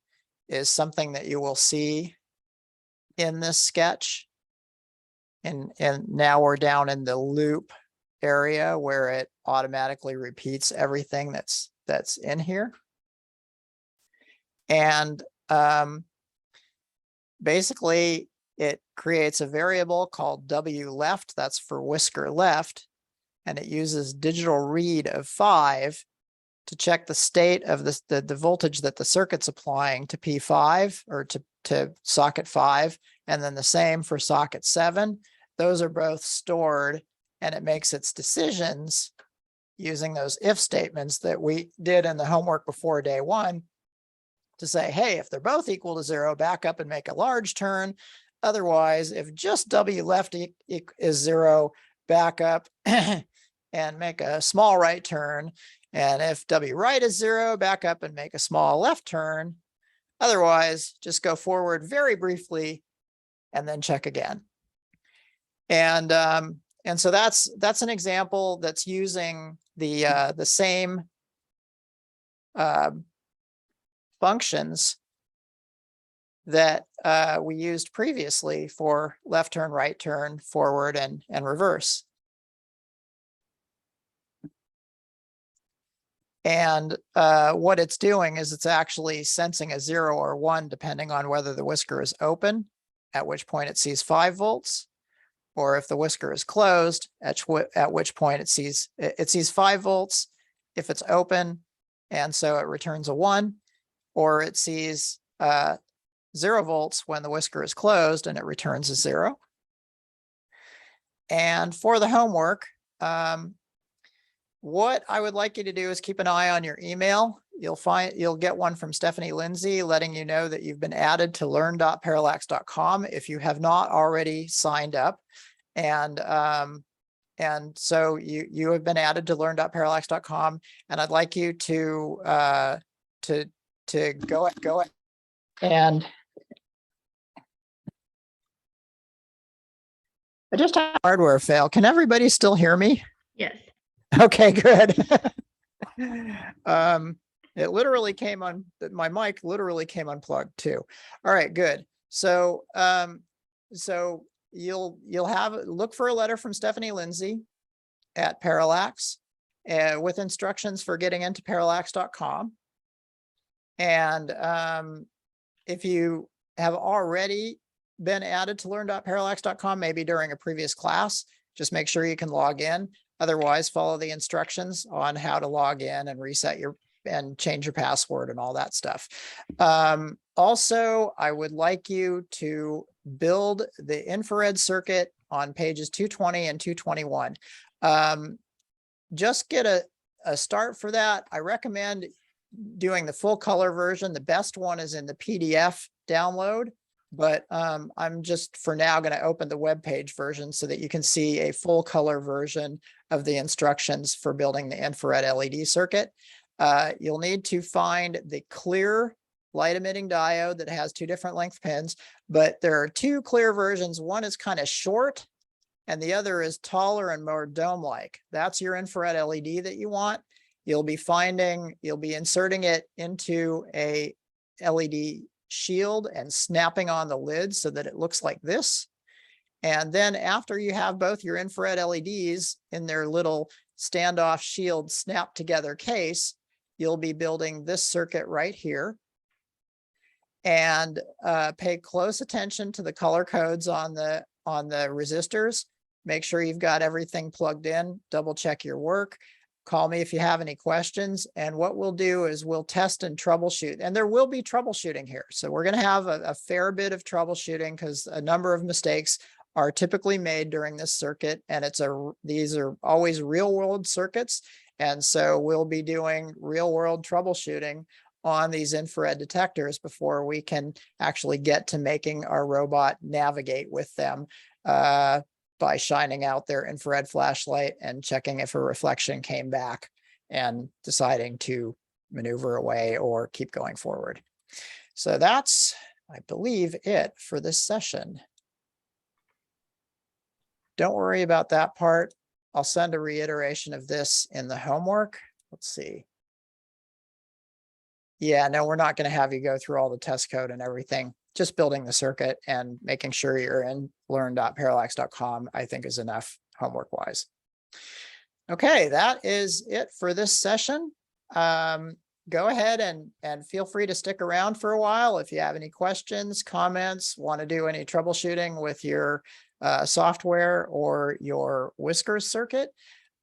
is something that you will see in this sketch. And now we're down in the loop area where it automatically repeats everything that's in here. And basically it creates a variable called W left, that's for whisker left, and it uses digital read of 5 to check the state of the voltage that the circuit's applying to P5 or to to socket 5, and then the same for socket 7. Those are both stored, and it makes its decisions using those if statements that we did in the homework before day 1 to say, hey, if they're both equal to 0, back up and make a large turn. Otherwise, if just W left is 0, back up and make a small right turn. And if W right is 0, back up and make a small left turn. Otherwise, just go forward very briefly and then check again. And so that's an example that's using the same functions that we used previously for left turn, right turn, forward, and reverse. And what it's doing is it's actually sensing a 0 or 1 depending on whether the whisker is open, at which point it sees 5 volts, or if the whisker is closed, at which point it sees 5 volts if it's open, and so it returns a 1, or it sees 0 volts when the whisker is closed and it returns a 0. And for the homework, what I would like you to do is keep an eye on your email. You'll get one from Stephanie Lindsay letting you know that you've been added to learn.parallax.com if you have not already signed up. And so you have been added to learn.parallax.com, and I'd like you to go and I just had a hardware fail. Can everybody still hear me? Yes. Okay, good. It literally came on, my mic literally came unplugged too. All right, good. So, so you'll look for a letter from Stephanie Lindsay at Parallax with instructions for getting into parallax.com. And if you have already been added to learn.parallax.com, maybe during a previous class, just make sure you can log in. Otherwise, follow the instructions on how to log in and reset and change your password and all that stuff. Also, I would like you to build the infrared circuit on pages 220 and 221. Just get a start for that. I recommend doing the full color version. The best one is in the PDF download, but I'm just for now going to open the web page version so that you can see a full color version of the instructions for building the infrared LED circuit. You'll need to find the clear light emitting diode that has 2 different length pins, but there are 2 clear versions. One is kind of short and the other is taller and more dome-like. That's your infrared LED that you want. You'll be inserting it into a LED shield and snapping on the lid so that it looks like this. And then after you have both your infrared LEDs in their little standoff shield snap together case, you'll be building this circuit right here. And pay close attention to the color codes on the resistors. Make sure you've got everything plugged in, double check your work. Call me if you have any questions. And what we'll do is we'll test and troubleshoot. And there will be troubleshooting here. So we're going to have a fair bit of troubleshooting because a number of mistakes are typically made during this circuit. And these are always real world circuits. And so we'll be doing real world troubleshooting on these infrared detectors before we can actually get to making our robot navigate with them by shining out their infrared flashlight and checking if a reflection came back and deciding to maneuver away or keep going forward. So that's, I believe, it for this session. Don't worry about that part. I'll send a reiteration of this in the homework. Let's see. Yeah, no, we're not going to have you go through all the test code and everything. Just building the circuit and making sure you're in learn.parallax.com, I think, is enough homework wise. Okay, that is it for this session. Go ahead and feel free to stick around for a while if you have any questions, comments, want to do any troubleshooting with your software or your whiskers circuit.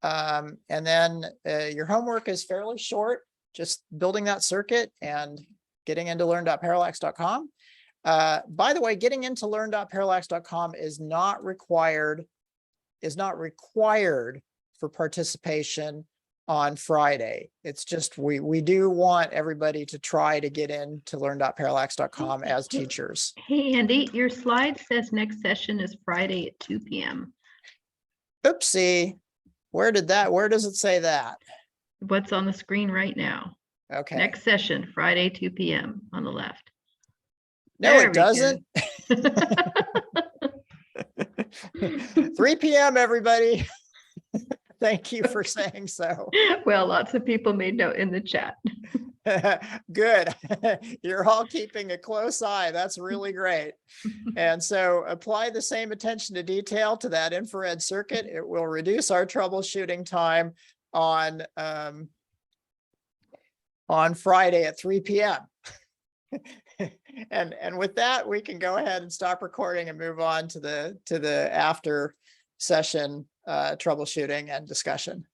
And then your homework is fairly short, just building that circuit and getting into learn.parallax.com. By the way, getting into learn.parallax.com is not required for participation on Friday. It's just, we do want everybody to try to get into learn.parallax.com as teachers. Hey, Andy, your slide says next session is Friday at 2 p.m. Oopsie, where does it say that? What's on the screen right now? Okay. Next session, Friday, 2 p.m. on the left. No, There it we doesn't. go. 3 p.m. everybody. Thank you for saying so. Well, lots of people made note in the chat. Good. You're all keeping a close eye. That's really great. And so apply the same attention to detail to that infrared circuit. It will reduce our troubleshooting time on Friday at 3 p.m. And with that, we can go ahead and stop recording and move on to the after session troubleshooting and discussion.